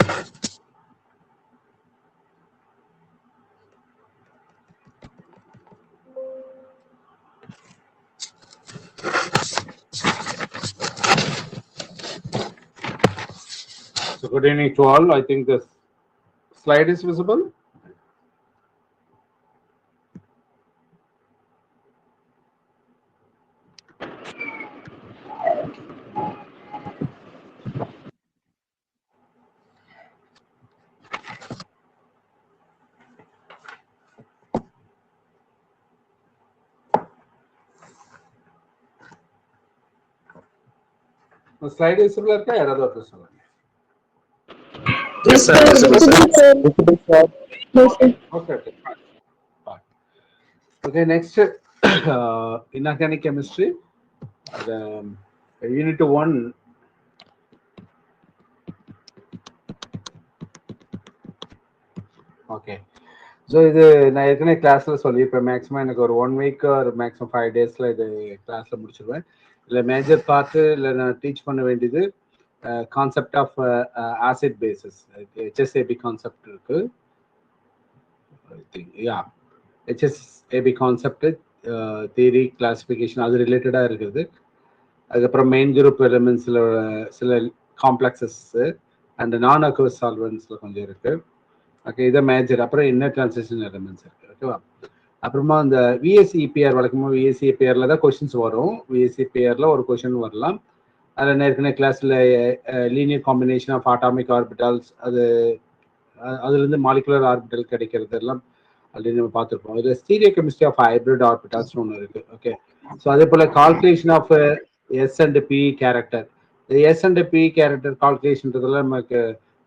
So good evening to all. I think this slide is visible. The slide is visible. Yes, sir. Visible, sir. Visible, sir. Okay. Fine. Okay. Next, inorganic chemistry. Unit 1. Okay. So இது நான் ஏற்கனவே கிளாஸில் சொல்லியிருப்பேன். Maximum எனக்கு ஒரு 1 week ஒரு maximum 5 டேஸில் இது கிளாஸில் முடிச்சிடுவேன். இல்லை மேஜர் பார்ட்டு இல்லை நான் டீச் பண்ண வேண்டியது concept of acid bases, HSAB concept இருக்கு. Yeah, HSAB concept, theory, classification அது ரிலேட்டடாக இருக்குது. அதுக்கப்புறம் மெயின் குரூப் எலிமெண்ட்ஸில் சில காம்ப்ளெக்ஸஸ் அண்ட் நான் அக்வஸ் சால்வன்ஸில் கொஞ்சம் இருக்குது. ஓகே, இதை மேஜர். அப்புறம் இன்னர் டிரான்சிஷன் எலிமெண்ட்ஸ் இருக்கு. ஓகேவா? அப்புறமா இந்த விஎஸ்சிபிஆர் வழக்கமாக விஎஸ்சிபிஆரில் தான் கொஷின்ஸ் வரும். விஎஸ்சிபிஆரில் ஒரு கொஷின் வரலாம். அதில் ஏற்கனவே கிளாஸில் linear combination of atomic orbitals, அதுலேருந்து மாலிகுலர் ஆர்பிட்டல் கிடைக்கிறது எல்லாம் அப்படின்னு நம்ம பார்த்துருப்போம். இது stereochemistry of hybrid orbitals ஒன்று இருக்கு. ஓகே, ஸோ அதே போல் calculation of S and P character. S and P character கால்குலேஷன்றதுல நமக்கு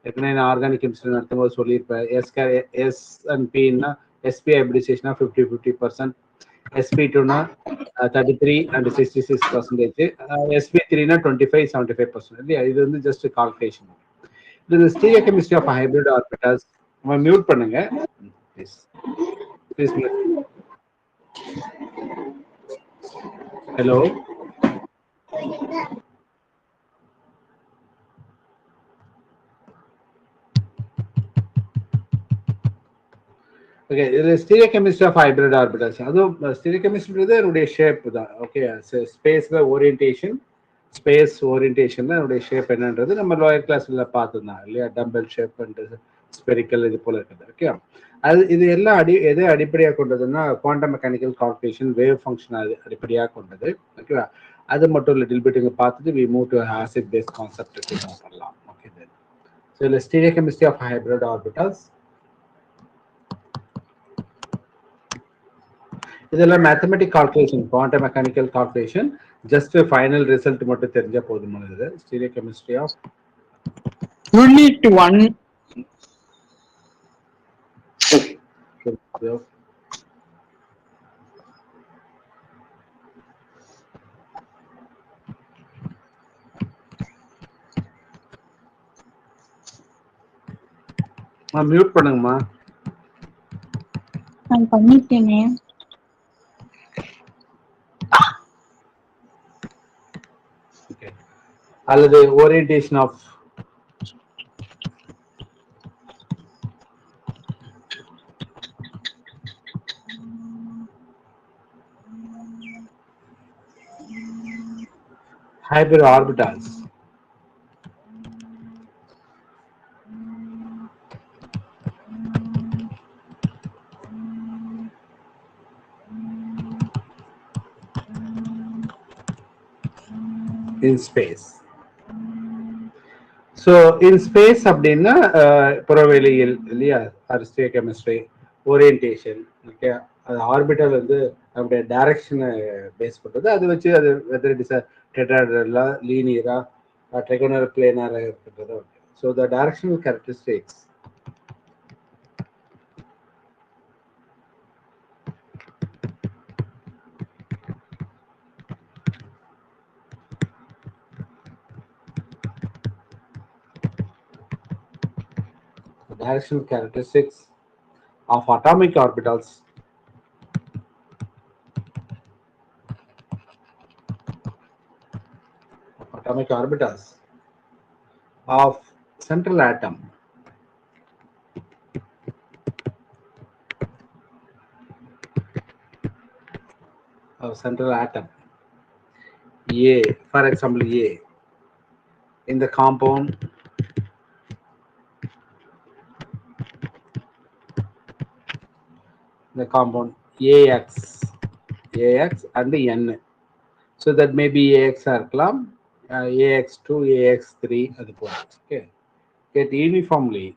ஏற்கனவே நான் ஆர்கானிக் கெமிஸ்ட்ரி நடத்தும் போது சொல்லியிருப்பேன். எஸ் அண்ட் பின்னா எஸ்பி ஹைபிரிடைசேஷனா 50-50%, sp2னா 33 and 66%, sp3னா 25-75% இல்லையா? இது வந்து ஜஸ்ட் கால்குலேஷன். இது stereochemistry of hybrid orbitals. Mute பண்ணுங்க ப்ளீஸ். Hello, okay. இது stereochemistry of hybrid orbitals. அதுவும் ஸ்டீரியோ கெமிஸ்ட்ரின்றது என்னுடைய ஷேப் தான். ஓகே, ஸ்பேஸ்ல ஓரியன்டேஷன், ஸ்பேஸ் ஓரியன்டேஷன் தான் என்னுடைய ஷேப் என்னன்றது நம்ம லோயர் கிளாஸ்ல பார்த்துருந்தோம் இல்லையா? டம்பல் ஷேப் அண்ட் ஸ்பெரிக்கல் இது போல இருக்குது. ஓகே, அது இது எல்லாம் எதை அடிப்படையாக கொண்டதுன்னா quantum mechanical calculation, wave function அடிப்படையாக கொண்டது. ஓகேவா? அது மட்டும் லிட்டில் பிட் இங்கே பார்த்துட்டு we move to acid base concept பண்ணலாம். ஓகே, ஸோ இல்லை stereochemistry of hybrid orbitals. இதெல்லாம் mathematic calculation, quantum mechanical calculation. Just final result மட்டும் தெரிஞ்சா போதுமானது. Stereochemistry of unit 1. Mute பண்ணுங்கம்மா. நான் பண்ணிட்டேனே. அல்லது orientation of hybrid orbitals. In space. So in space அப்படின்னா புறவெளியில் இல்லையா? Stereo chemistry orientation. ஓகே, அது ஆர்பிட்டல் வந்து நம்முடைய டைரக்ஷனை பேஸ் பண்ணுறது. அது வச்சு அது வெதர் இட் இஸ் டெட்ராஹெட்ரலா, லீனியரா, ட்ரைகோனல் பிளேனரா இருக்கிறது. Okay, so the directional characteristics directional characteristics of atomic orbitals of central atom. of central atom A, for example A, in the compound AX and N. So that may be AX இருக்கலாம், AX2, AX3 அது போல. Okay. Get uniformly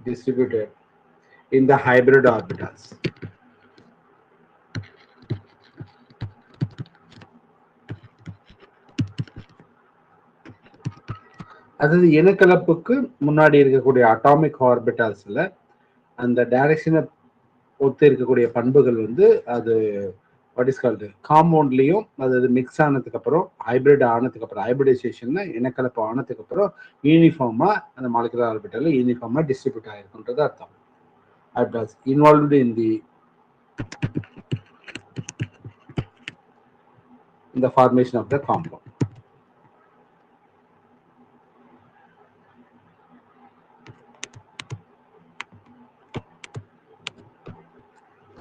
distributed in the hybrid orbitals. அதாவது இனக்கலப்புக்கு முன்னாடி இருக்கக்கூடிய atomic ஆர்பிட்டால்ஸ்ல அந்த டைரக்ஷனை ஒத்து இருக்கக்கூடிய பண்புகள் வந்து அது வாட் இஸ் கால்டு காம்பவுண்ட்லயும், அதாவது மிக்ஸ் ஆனதுக்கு அப்புறம் ஹைபிரிட் ஆனதுக்கு அப்புறம் ஹைபிரிடைசேஷன்ல இனக்கலப்பு ஆனதுக்கு அப்புறம் யூனிஃபார்மா அந்த மாலிகுலர் ஆர்பிட்டல்ல யூனிஃபார்மா டிஸ்ட்ரிபியூட் ஆயிருக்குன்றது அர்த்தம். Orbitals involved in the formation of the compound.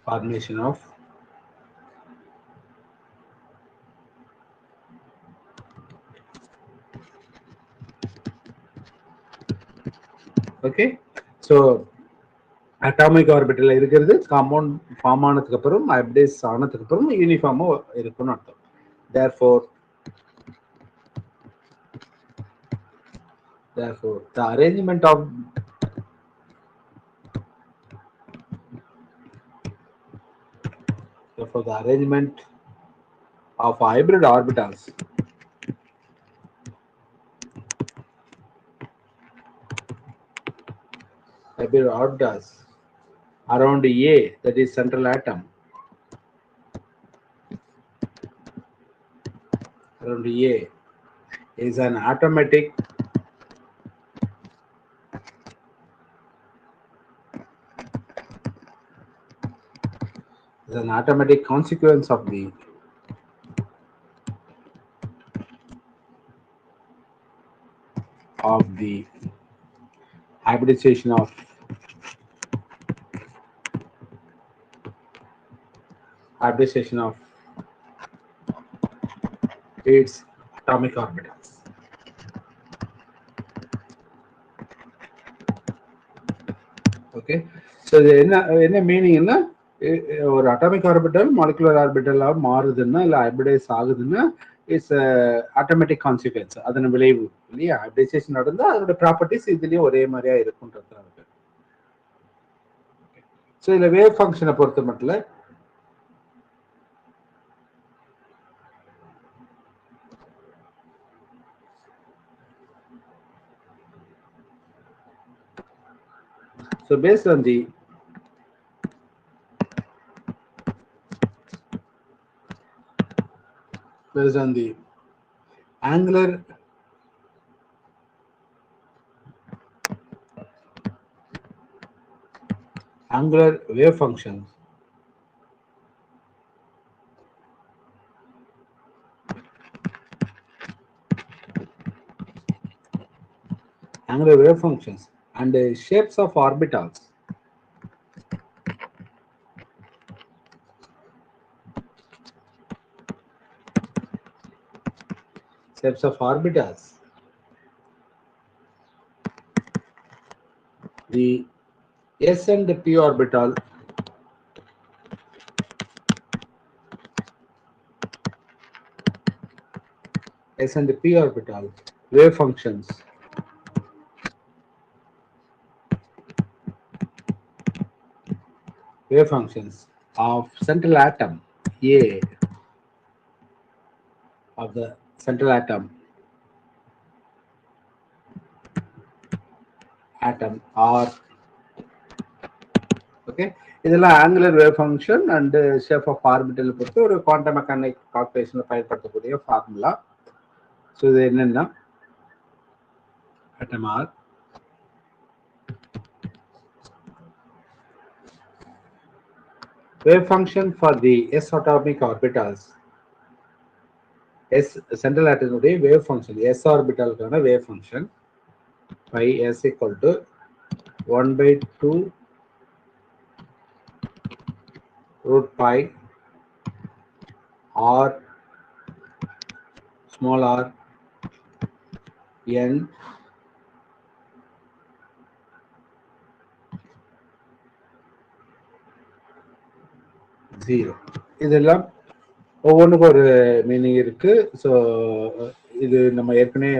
Formation of okay. So atomic orbital இருக்கிறது காம்பவுண்ட் ஃபார்ம் ஆனதுக்கு அப்புறம் ஹைபிரிடைஸ் ஆனதுக்கு அப்புறம் யூனிஃபார்மா இருக்குன்னு அர்த்தம். Therefore the arrangement of hybrid orbitals around A, that is central atom, around A is an automatic consequence of the hybridization of its atomic orbitals. Okay, so என்ன மீனிங்னா, ஒரு atomic orbital molecular ஆர்பிட்டலா மாறுதுன்னா இல்ல hybridise ஆகுதுன்னா it's automatic consequence, அதன் விளைவு இல்லையா. Hybridisation நடந்தா அதோட properties இதுலயும் ஒரே மாதிரியா இருக்குன்றது. ஸோ இதுல வேவ் ஃபங்க்ஷனை பொறுத்த மட்டும் so based on the angular wave functions, and shapes of orbitals, the S and the P orbital wave functions of central atom A, of the central atom or okay, இதெல்லாம் angular wave function and shape of orbital பொறுத்து ஒரு quantum mechanic கால்குலேஷன்ல பயன்படுத்தக்கூடிய formula. So இது என்னன்னா, atom R. Wave function for the s atomic orbitals. S central atom wave function s orbital wave function phi s equal to 1 by 2 root pi r small r n zero. இதெல்லாம் ஒவ்வொன்றுக்கும் ஒரு meaning இருக்கு. So இது நம்ம ஏற்கனவே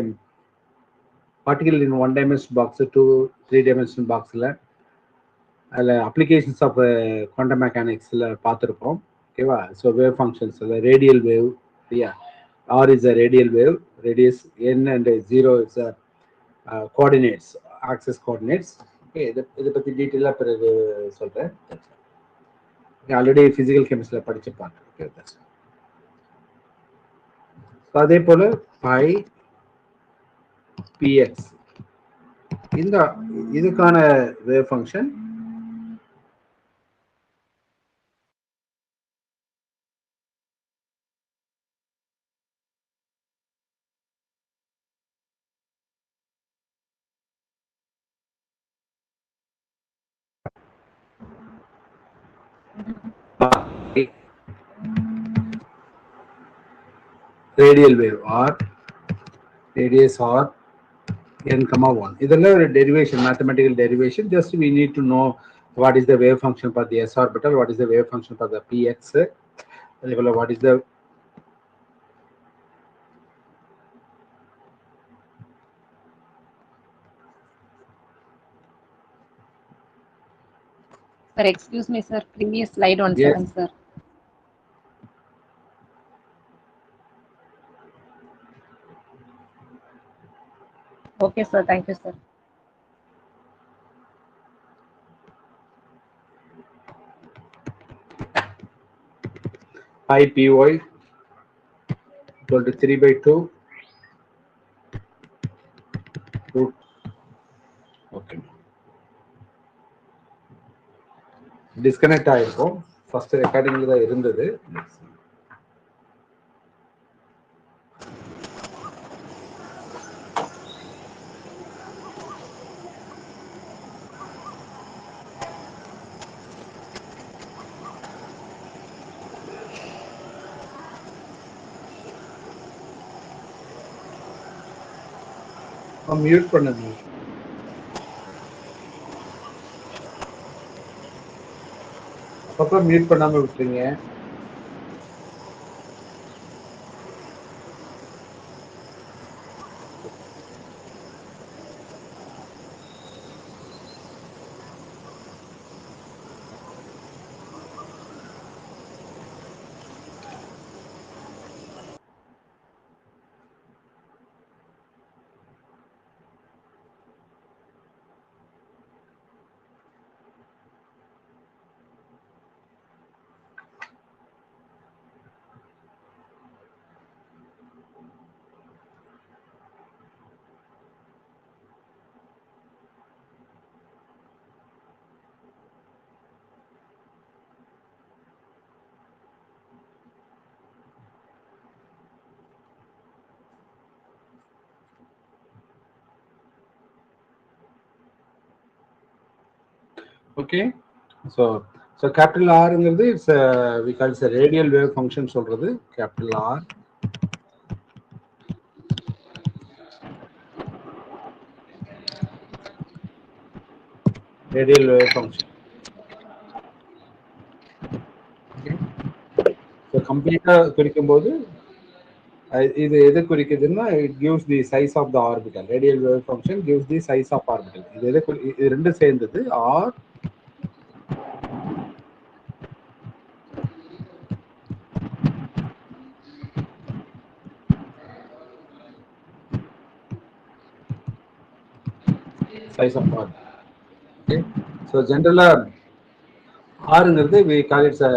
particle இன் 1 dimension box 3 dimension பாக்ஸில் அதில் applications of quantum மெக்கானிக்ஸில் பார்த்துருப்போம். ஓகேவா? So wave functions radial wave, சரியா? R is a radial wave, radius n and 0 is a coordinates, axis coordinates. Okay, இதை பற்றி டீட்டெயிலாக பிறகு சொல்கிறேன். ஆல்ரெடி ஃபிசிக்கல் கெமிஸ்ட்ரியில் படிச்சிருப்பாங்க. ஓகே, ஸோ அதே போல் பை பிஎக்ஸ் இந்த இதுக்கான wave function radial wave or radius or n comma 1. இதெல்லாம் ஒரு derivation, mathematical derivation. Just we need to know what is the wave function for the s orbital, what is the wave function for the px, what is the Sir, excuse me, sir. Previous slide on Yes. 7, sir. Okay, sir. Thank you, sir. pi py equal to 3 by 2 root. Okay. Disconnect ஆயிருக்கும். First ரெக்கார்டிங்ல தான் இருந்தது. Mute பண்ணுங்க. அப்பப்போ mute பண்ணாம விட்டுருங்க. Okay, so capital ஆர்ங்கிறது it's we call it's radial wave function சொல்றது. Capital R radial wave function. So கம்ப்ளீட்டாக குறிக்கும் போது இது எது குறிக்குதுன்னா it gives the size of the orbital. Radial wave function gives the size of orbital. இது எது இது ரெண்டும் சேர்ந்தது R size of R. Okay, so generally ஆறுங்கிறது we call it a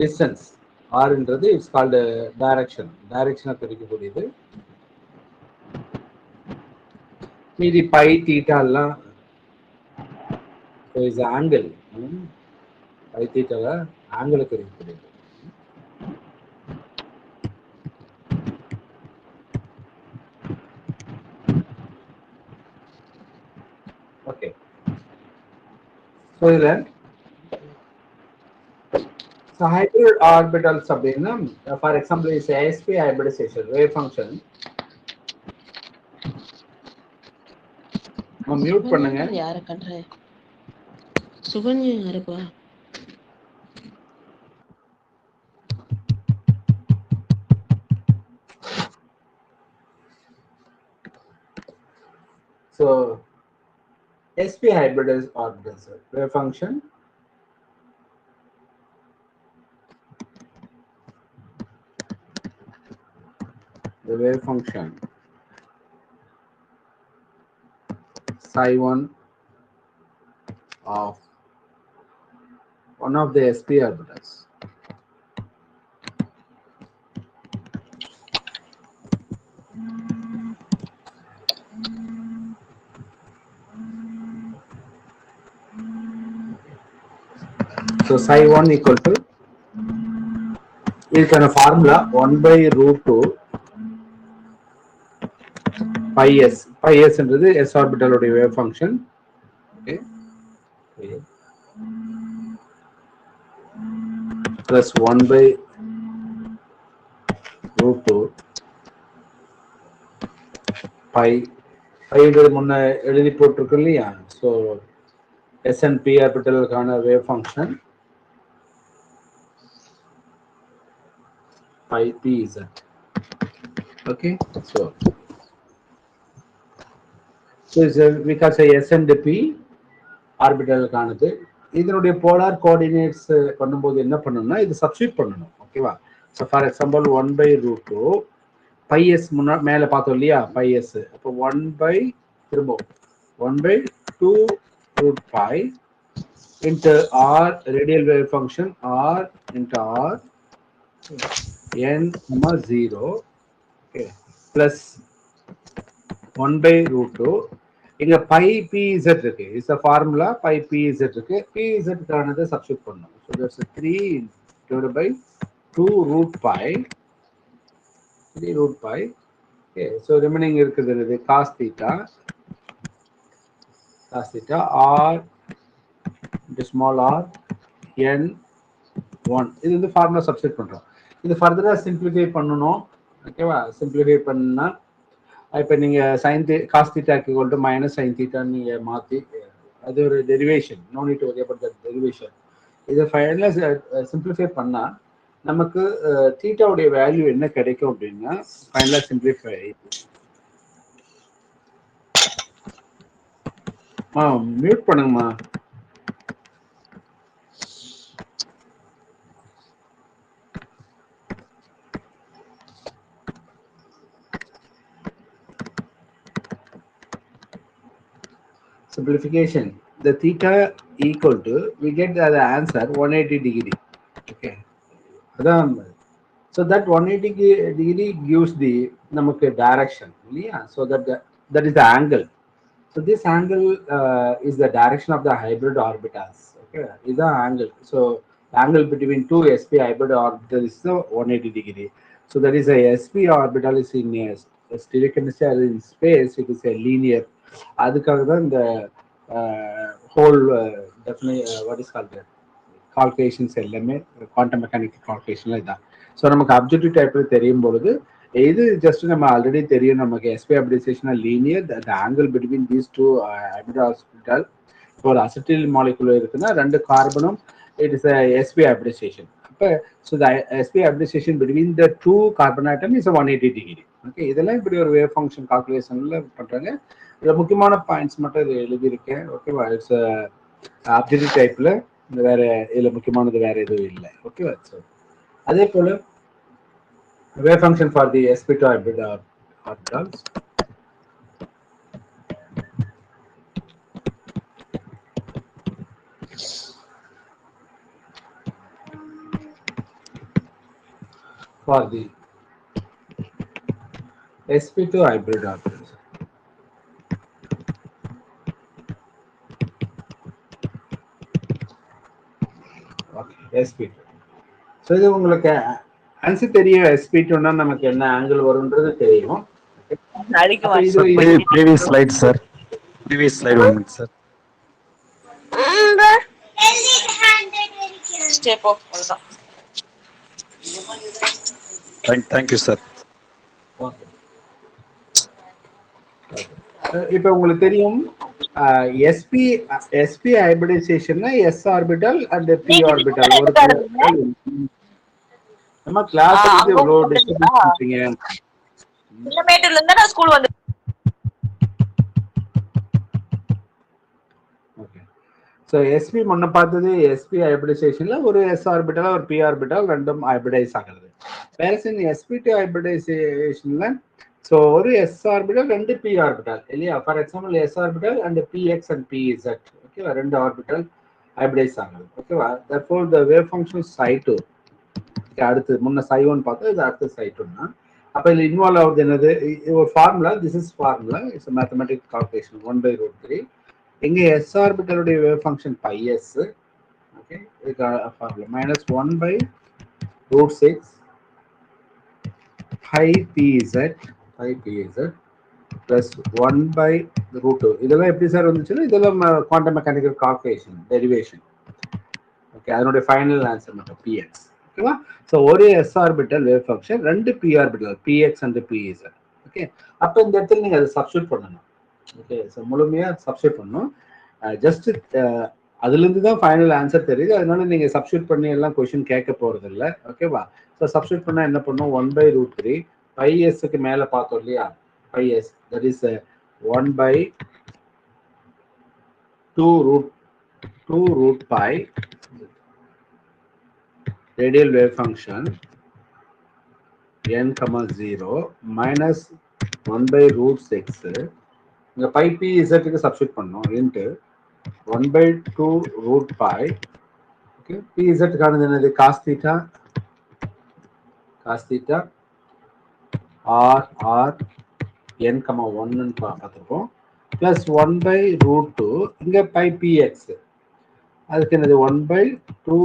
distance. ஆர்ன்றது இட்ஸ் கால்டு டைரக்ஷனை குறிக்கக்கூடியது. மீதி பை தீட்டா எல்லாம் இஸ் ஆங்கிள். பை தீட்டால ஆங்கிளை குறிக்கக்கூடியது. ஓகே, ஸோ இதில் hybrid orbitals அப்படின்னா for example is ASP hybridization wave function. Mute பண்ணுங்க. யார கண்ற சுகன்யா யாருப்பா? So SP hybridized orbitals wave function the wave function psi1 of one of the SP orbitals. So psi1 equal to இதுக்கான formula 1/√2 pi s. pi s என்றது s ஆர்பிட்டலுடைய wave function. Okay, plus 1/√2 pi. பைன்றது முன்ன எழுதி போட்டிருக்கு இல்லையா? So s and p ஆர்பிட்டலுக்கான wave function pi p z. Okay, so we can say s and p ஆர்பிட்டலுக்கானது. இதனுடைய போலார் கோஆர்டினேட்ஸ் பண்ணும்போது என்ன பண்ணணும்னா இது சப்ஸ்டிட் பண்ணணும். ஓகேவா? So for example 1/√2 pi s முன்னா மேலே பார்த்தோம் இல்லையா? pi s அப்போ 1/2 pi into r radial wave function r into r n 0, okay, plus 1/√2 இங்க pi pz இருக்கு. Is a formula pi pz இருக்கு. pz கானது சப்ஸ்டிட் பண்ணனும். so that's 3 divided by 2√pi 3√pi. okay, so remaining இருக்குது cos theta r into small r n 1. இது வந்து formula substitute பண்றோம். இது ஃபர்தரா சிம்பிளிஃபை பண்ணணும். ஓகேவா? சிம்பிளிஃபை பண்ணா இப்போ நீங்க sin cos theta equal to minus sin theta நீங்க மாத்தி அது ஒரு derivation. No need to worry about that derivation. இதை ஃபைனலா சிம்பிளிஃபை பண்ணா நமக்கு தீட்டாவுடைய வேல்யூ என்ன கிடைக்கும் அப்படின்னா ஃபைனலா சிம்பிளிஃபை மியூட் பண்ணுங்கம்மா. Simplification, the theta equal to, we get the answer 180 degree. Okay, so that 180 degree gives the namakku direction. Yeah, so that is the angle. So this angle is the direction of the hybrid orbitals. Okay, is the angle. So the angle between two sp hybrid orbitals is the 180 degree. So that is a sp orbital is in in space. It is a linear. அதுக்காக தான் இந்த whole what is called calculations எல்லாமே quantum mechanical கால்குலேஷன்ல இதான். So நமக்கு objective டைப்ல தெரியும் பொழுது இது ஜஸ்ட் நம்ம ஆல்ரெடி தெரியும் நமக்கு sp hybridization linear the angle between these two hybrid orbital. ஒரு அசிட்டில் மாலிகுலர் இருக்குன்னா ரெண்டு கார்பனும் இட் இஸ் எஸ்பி ஹைபிரிடைசேஷன். அப்போ so the sp hybridization between the two carbon atom is 180 degree. Okay, இதெல்லாம் இப்படி ஒரு வேவ் ஃபங்க்ஷன் கால்குலேஷன்ல பண்றாங்க. இதுல முக்கியமான பாயிண்ட்ஸ் மட்டும் இது எழுதியிருக்கேன். ஓகேவா? இட்ஸ் அப்ஜெக்டிவ் டைப்ல வேற இதுல முக்கியமானது வேற எதுவும் இல்லை. ஓகேவா? அதே போல wave function for the sp2 hybrid orbitals. for the sp2 hybrid orbitals. Okay, sp2. So இது உங்களுக்கு ஆன்சர் தெரியும். sp2னா நமக்கு என்ன ஆங்கிள் வரும்ன்றது தெரியும். அப்ப இது previous slide, sir. Previous slide, 1 minute, sir. Step up. அவ்வளவுதான். Thank you, sir. Okay. இப்போ உங்களுக்கு தெரியும் sp ஹைபிரிடைசேஷன்னா s orbital and p orbital ஒரு நம்ம கிளாஸ் வந்து இவ்வளவு டிஸ்டர்பன்ஸ் பண்றீங்க. கிலோமீட்டர்ல இருந்து நான் ஸ்கூல் வந்து ஓகே. ஸோ sp முன்ன பார்த்தது sp ஹைபிரிடைசேஷன்ல ஒரு s ஆர்பிட்டல் ஒரு p ஆர்பிட்டல் ரெண்டும் ஹைபிரிடைஸ் ஆகிறது. வேற sp2 ஹைபிரிடைசேஷன்ல ஸோ ஒரு s ஆர்பிட்டல் ரெண்டு p ஆர்பிட்டல் இல்லையா? For example s orbital and px and pz ஓகேவா? ரெண்டு ஆர்பிட்டல் ஹைபிரிடைஸ் ஆகுது ஓகேவா? therefore the wave function psi2 அடுத்து முன்ன psi1 பார்த்தா இது அடுத்து psi2னா அப்ப இதுல இன்வால்வ் ஆகுது என்னது? ஒரு formula. This is formula. It's mathematic calculation 1/√3. எங்க s ஆர்பிட்டலுடைய வேவ் ஃபங்க்ஷன் πs ஓகே இதுக்கு ஃபார்முலா -1/√6 pi pz plus 1/√2. இதெல்லாம் எப்படி சார் வந்துச்சுன்னா இதெல்லாம் quantum mechanical calculation derivation. Okay அதனுடைய ஃபைனல் ஆன்சர் மட்டும் px ஓகேவா? ஸோ ஒரு s ஆர்பிட்டல் வேவ் ஃபங்க்ஷன் ரெண்டு p orbital px and pz okay. அப்ப இந்த இடத்துல நீங்க அதை சப்ஸ்டியூட் பண்ணணும். ஓகே ஸோ முழுமையா சப்ஸ்டியூட் பண்ணணும். ஜஸ்ட் அதுல இருந்து தான் ஃபைனல் ஆன்சர் தெரியுது. அதனால நீங்க சப்ஸ்டியூட் பண்ணி எல்லாம் கொஸ்டின் கேட்க போறது இல்லை ஓகேவா? ஸோ சப்ஸ்டியூட் பண்ணா என்ன பண்ணும்? 1/√3 πsக்கு மேல பார்த்தோம் இல்லையா? πs that is 1/2√2 pi radial wave function n, 0 minus 1/√6 இங்க pi pz க்கு சப்ஸ்டியூட் பண்ணோம் into 1/2 √pi ஓகே. pz கானது என்னது? cos theta r n, 1 ன்னு பார்த்துருப்போம். பிளஸ் 1/√2 இங்க pi px அதுக்கு என்னது? 1/2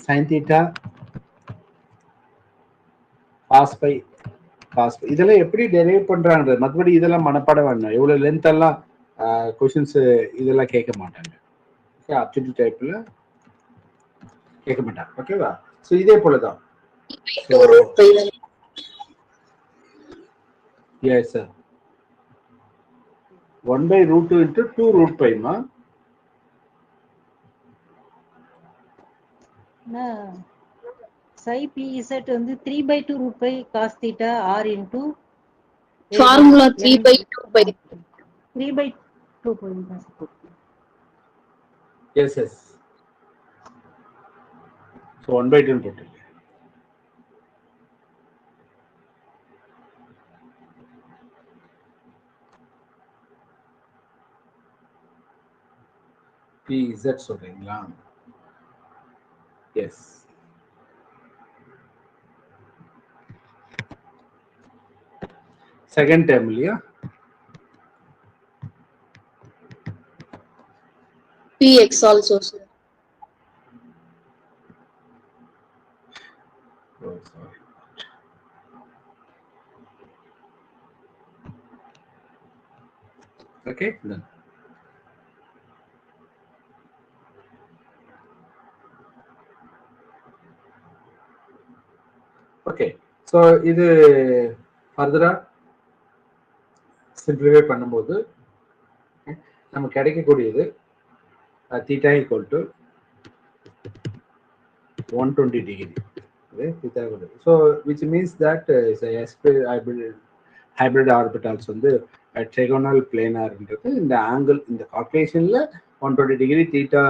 sin theta cos pi. இதெல்லாம் எப்படி டெரைவ் பண்றாங்க? மற்றபடி இதெல்லாம் மனப்பாடம் வேணும். எவ்வளவு லென்த் எல்லாம் கொஸ்டின்ஸ் இதெல்லாம் கேட்க மாட்டாங்க. ஓகே அப்டிட்யூட் டைப்ல கேட்க மாட்டாங்க ஓகேவா? ஸோ இதே போலதான். Yes, sir. 1/√2 into 2√pi மா? psi pz வந்து 3/2 root pi cos theta r into formula 3/2 pi 3/2 pi. Yes. So 1/2 total. pz சொல்றீங்களா? Yes. செகண்ட் டைம் இல்லையா? px also sir. Oh, sorry. Okay, done. Okay so இது ஃபர்தரா simplify பண்ணும்போது நமக்கு கிடைக்கக்கூடியது theta equal to 120 degree. Theta equal to, so which means that hybrid orbitals வந்து trigonal planar-ன்றது இந்த angle இந்த கால்குலேஷன்ல 120 degree theta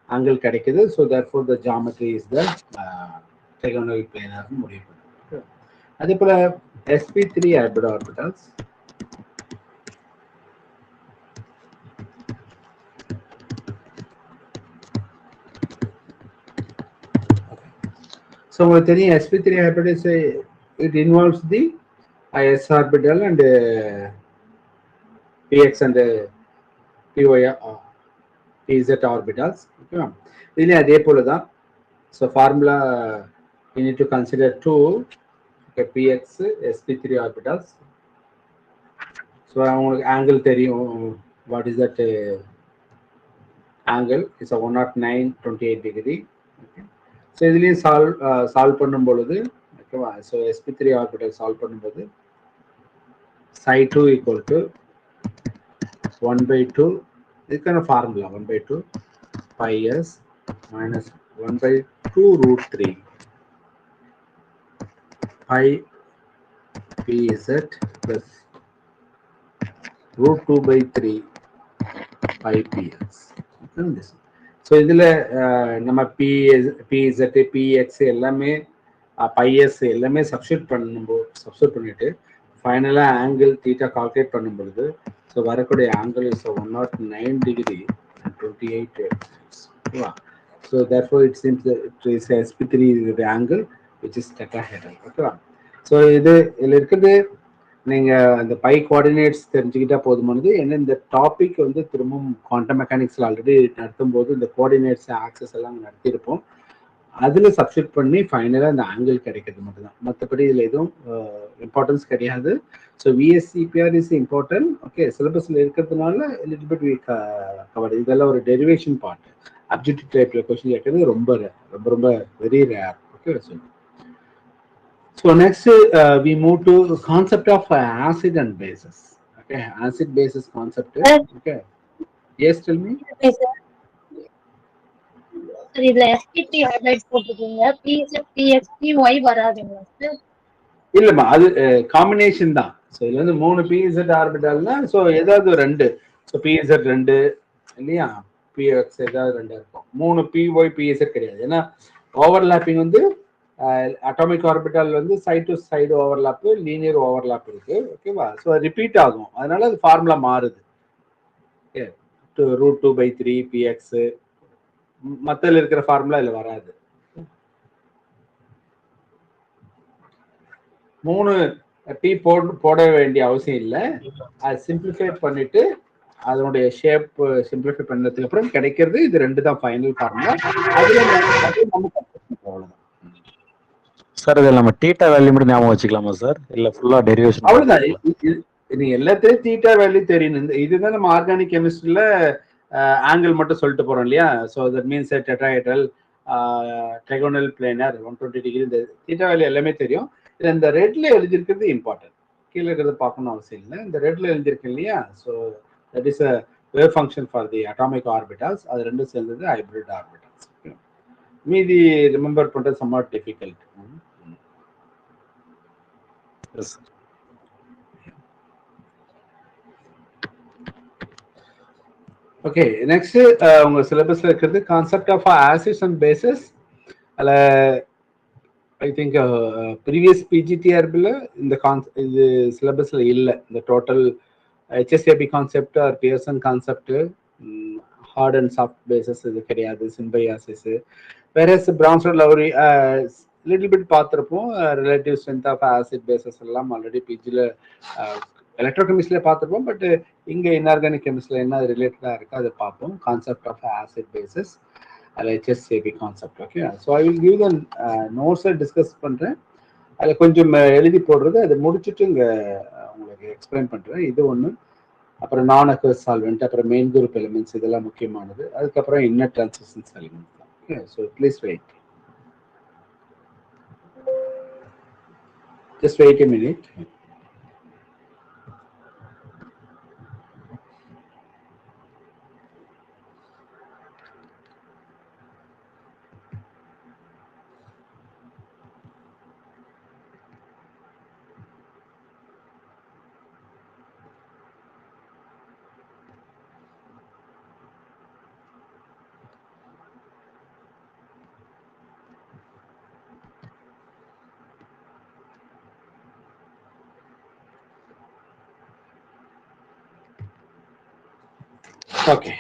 ஆங்கிள் கிடைக்குது. So therefore the geometry is the trigonal planar முடிவு பண்ணுது. அதே போல sp3 hybrid orbitals So உங்களுக்கு தெரியும் sp3 hybrid it involves the s orbital and px and py pz orbitals. Okay, இதுல அதே போல தான். So formula you need to consider two px sp3 orbitals. So உங்களுக்கு angle தெரியும். What is that angle? It's a 109.28 degree. Okay. So இதுலயும் solve பண்ணும் பொழுது ஓகேவா, so sp3 orbital solve பண்ணும்போது psi2 equal to 1/2, இதுக்கான formula 1/2 pi s minus 1/2 root 3 pi pz plus root 2/3 pi ps. So இதில் நம்ம pz px எல்லாமே பைஎஸ் எல்லாமே சப்ஸ்டியூட் பண்ணிட்டு ஃபைனலாக ஆங்கிள் தீட்டா கால்குலேட் பண்ணும் பொழுது ஸோ வரக்கூடிய ஆங்கிள் இஸ் 109 degree and 28 ஓகேவா. So therefore it seems that it is sp3 the angle which is tetrahedral. ஓகேவா. ஸோ இதில் இருக்குது நீங்கள் அந்த பை கோஆர்டினேட்ஸ் தெரிஞ்சுக்கிட்டா போதுமானது. ஏன்னா இந்த டாபிக் வந்து திரும்பவும் குவாண்டம் மெக்கானிக்ஸில் ஆல்ரெடி நடத்தும் போது இந்த கோஆர்டினேட்ஸ் ஆக்சஸ் எல்லாம் நடத்தியிருப்போம். அதில் சப்ஸ்டியூட் பண்ணி ஃபைனலாக இந்த ஆங்கிள் கிடைக்கிறது மட்டும்தான். மற்றபடி இதில் எதுவும் இம்பார்ட்டன்ஸ் கிடையாது. So VSEPR is important. Okay, சிலபஸில் இருக்கிறதுனால லிட்டில் பிட் வீக் கவர். இதெல்லாம் ஒரு டெரிவேஷன் பார்ட். அப்ஜெக்டிவ் டைப்பில் கொஸ்டின் கேட்கறது ரொம்ப ரொம்ப very rare. Okay, so next we move to the concept of acid and bases. Okay, acid bases concept. Okay, yes, tell me. Okay, sir. இதுல sp3 highlight போட்டுருக்கீங்க, px py வராதுங்களா sir? இல்லம்மா, அது combination தான். So இதுல வந்து 3 pz ஆர்பிட்டால்னா so ஏதாவது ரெண்டு, ஸோ pz 2 இல்லையா, px ஏதாவது 2 இருக்கும். 3 py pz கிடையாது. ஏன்னா ஓவர்லாப்பிங் வந்து அட்டாமிக் ஆர்பிட்டால் வந்து side to side overlap, linear overlap இருக்கு. ஓகேவா. ஸோ ரிப்பீட் ஆகும், அதனால அது ஃபார்முலா மாறுது. ரூட் 2/3 px மத்தல இருக்கிற ஃபார்முலா இதுல வராது. 3 p போட வேண்டிய அவசியம் இல்லை. அது சிம்பிளிஃபை பண்ணிட்டு அதனுடைய ஷேப் சிம்பிளிஃபை பண்ணதுக்கு அப்புறம் கிடைக்கிறது இது 2 தான் ஃபைனல் ஃபார்முலா. அதுல நம்ம அவ்வளவுதான் சார். இதில் நம்ம தீட்டா வேல்யூ மட்டும் ஞாபகம் வச்சுக்கலாமா சார், இல்ல ஃபுல்லா டெரிவேஷன்? அவ்வளவுதான். இது எல்லாத்தையும் தீட்டா வேல்யூ தெரியணும். இதுதான் நம்ம ஆர்கானிக் கெமிஸ்ட்ரியில ஆங்கிள் மட்டும் சொல்லிட்டு போறோம் இல்லையா. So that means tetrahedral, trigonal planar, 120 degree, இந்த தீட்டா வேல்யூ எல்லாமே தெரியும். இது இந்த ரெட்ல எழுதியிருக்கிறது இம்பார்ட்டன்ட். கீழே இருக்கிறது பார்க்கணும் அவசியம் இல்லை. இந்த ரெட்ல எழுதியிருக்கு இல்லையா. So that is a wave function for the atomic orbitals. அது ரெண்டும் சேர்ந்தது ஹைபிரிட் ஆர்பிட்டால்ஸ். மீதி ரிமெம்பர் பண்றது சம்வாட் டிஃபிகல்ட். ஓகே, நெக்ஸ்ட் உங்க சிலபஸ்ல இருக்கிறது concept of acids and bases. அதில் ஐ திங்க் ப்ரீவியஸ் பிஜிடிஆர்பியில் இந்த இது சிலபஸ்ல இல்லை. இந்த total HSAB concept or Pearson concept, hard and soft bases இது கிடையாது. சிம்பையாசிஸ் வேற பிரான்சர் லவரி லிட்டில் பிட் பார்த்துருப்போம். Relative strength of acid bases எல்லாம் ஆல்ரெடி பிஜியில் எலக்ட்ரோகெமிஸ்ட்ல பார்த்துருப்போம். பட் இங்கே இன்ஆர்கானிக் கெமிஸ்ட்ல என்ன ரிலேட்டடாக இருக்கோ அதை பார்ப்போம். கான்செப்ட் ஆஃப் ஆசிட் பேசஸ் அதில் HSAB concept. Okay, so I will give the நோட்ஸை டிஸ்கஸ் பண்ணுறேன். அதில் கொஞ்சம் எழுதி போடுறது, அதை முடிச்சுட்டு இங்கே உங்களுக்கு எக்ஸ்பிளைன் பண்ணுறேன். இது ஒன்று. அப்புறம் நான் அக்வஸ் சால்வெண்ட், அப்புறம் மெயின் குரூப் எலிமெண்ட்ஸ், இதெல்லாம் முக்கியமானது. அதுக்கப்புறம் inner transitions elements. Okay, so please wait, just wait a minute. Okay.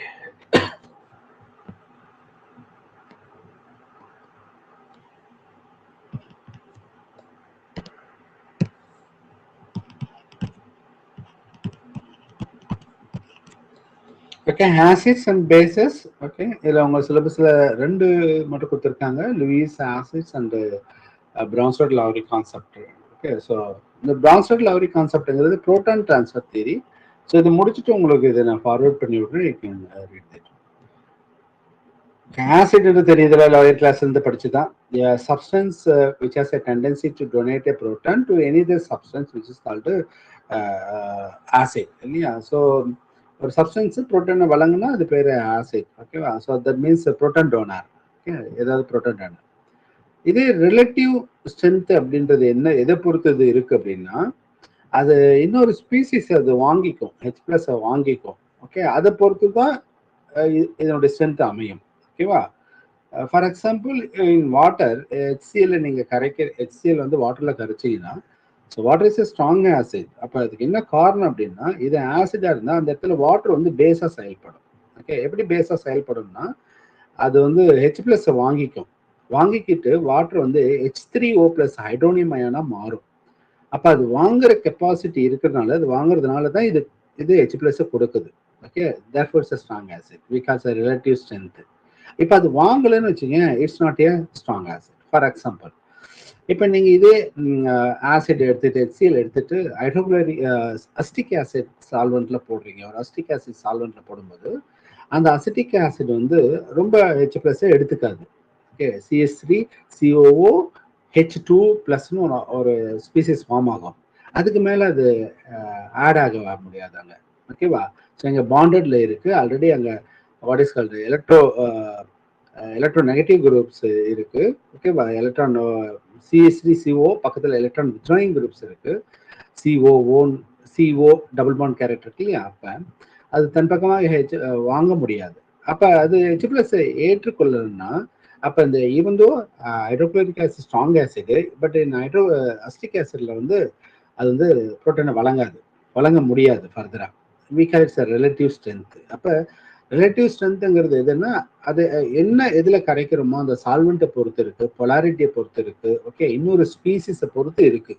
Okay, acids and bases. Okay, இதில் உங்க சிலபஸில் 2 மட்டும் கொடுத்துருக்காங்க, Lewis acids and Bronsted Lowry concept. Okay, so இந்த ப்ரௌன்ஸ்டட் லவ்ரி கான்செப்ட்ங்கிறது புரோட்டான் டிரான்ஸ்ஃபர் தியரி. ஸோ இது முடிச்சுட்டு உங்களுக்கு இதை நான் ஃபார்வர்ட் பண்ணி விட்றேன். ஆசிட் தெரியுதுல, லோயர் கிளாஸ் இருந்து படிச்சுதான். Substance which has a tendency to donate a proton to any the substance which is called acid இல்லையா. ஸோ ஒரு சப்ஸ்டன்ஸ் புரோட்டானை வழங்குனா அது பேர் ஆசிட். ஓகேவா. So that means proton donor. Okay, ஏதாவது புரோட்டான் டோனார். இது ரிலேட்டிவ் ஸ்ட்ரென்த் அப்படின்றது என்ன, எதை பொறுத்தது இருக்கு அப்படின்னா, அது இன்னொரு ஸ்பீசிஸ் அது வாங்கிக்கும், H+ வாங்கிக்கும். ஓகே, அதை பொறுத்து தான் இதனுடைய ஸ்ட்ரென்த் அமையும். ஓகேவா. For example in water, HCl நீங்கள் HCl வந்து வாட்டரில் கரைச்சிங்கன்னா, so water is a strong acid. அப்போ அதுக்கு என்ன காரணம் அப்படின்னா, இது ஆசிடாக இருந்தால் அந்த இடத்துல வாட்டர் வந்து பேஸாக செயல்படும். ஓகே, எப்படி பேஸாக செயல்படும்னா, அது வந்து H+ வாங்கிக்கிட்டு வாட்டர் வந்து H3O+ ஹைட்ரோனியம் அயனாக மாறும். அப்போ அது வாங்குற கெப்பாசிட்டி இருக்கிறதுனால, அது வாங்குறதுனால தான் இது H+ கொடுக்குது. Okay, therefore it's a strong acid because a relative strength. இப்போ அது வாங்கலைன்னு வச்சுக்கோங்க, it's not a strong acid. For example, இப்போ நீங்கள் இதே ஆசிட் எடுத்துட்டு HCl எடுத்துட்டு அசிட்டிக் ஆசிட் சால்வெண்ட்ல போடுறீங்க. ஒரு அசிட்டிக் ஆசிட் சால்வெண்ட்ல போடும்போது அந்த அசிட்டிக் ஆசிட் வந்து ரொம்ப H+ எடுத்துக்காது. Okay, CH3 COO H2+ ஒரு ஸ்பீசிஸ் ஃபார்ம் ஆகும். அதுக்கு மேலே அது ஆட் ஆக முடியாதாங்க. ஓகேவா. ஸோ இங்கே பாண்டட்ல இருக்கு ஆல்ரெடி. அங்கே what is called electro negative groups இருக்கு. ஓகேவா. எலக்ட்ரான் CH3 CO பக்கத்தில் எலக்ட்ரான் வித்ட்ராயிங் குரூப்ஸ் இருக்கு. CO டபுள் பாண்ட் கேரக்டர் இருக்கு இல்லையா. அப்போ அது தன் பக்கமாக வாங்க முடியாது. அப்போ அது H+ ஏற்றுக்கொள்ளணும்னா, அப்போ இந்த even though hydrochloric acid strong acid, but இந்த அசிட்டிக் ஆசிட்ல வந்து அது வந்து புரோட்டானை வழங்க முடியாது ஃபர்தரா. It's relative strength. அப்போ ரிலேட்டிவ் ஸ்ட்ரென்த்ங்கிறது எதுன்னா, அது என்ன எதில் கரைக்கிறோமோ அந்த சால்வெண்ட்டை பொறுத்து இருக்கு, பொலாரிட்டியை பொறுத்து இருக்கு. ஓகே, இன்னொரு ஸ்பீசிஸை பொறுத்து இருக்கு.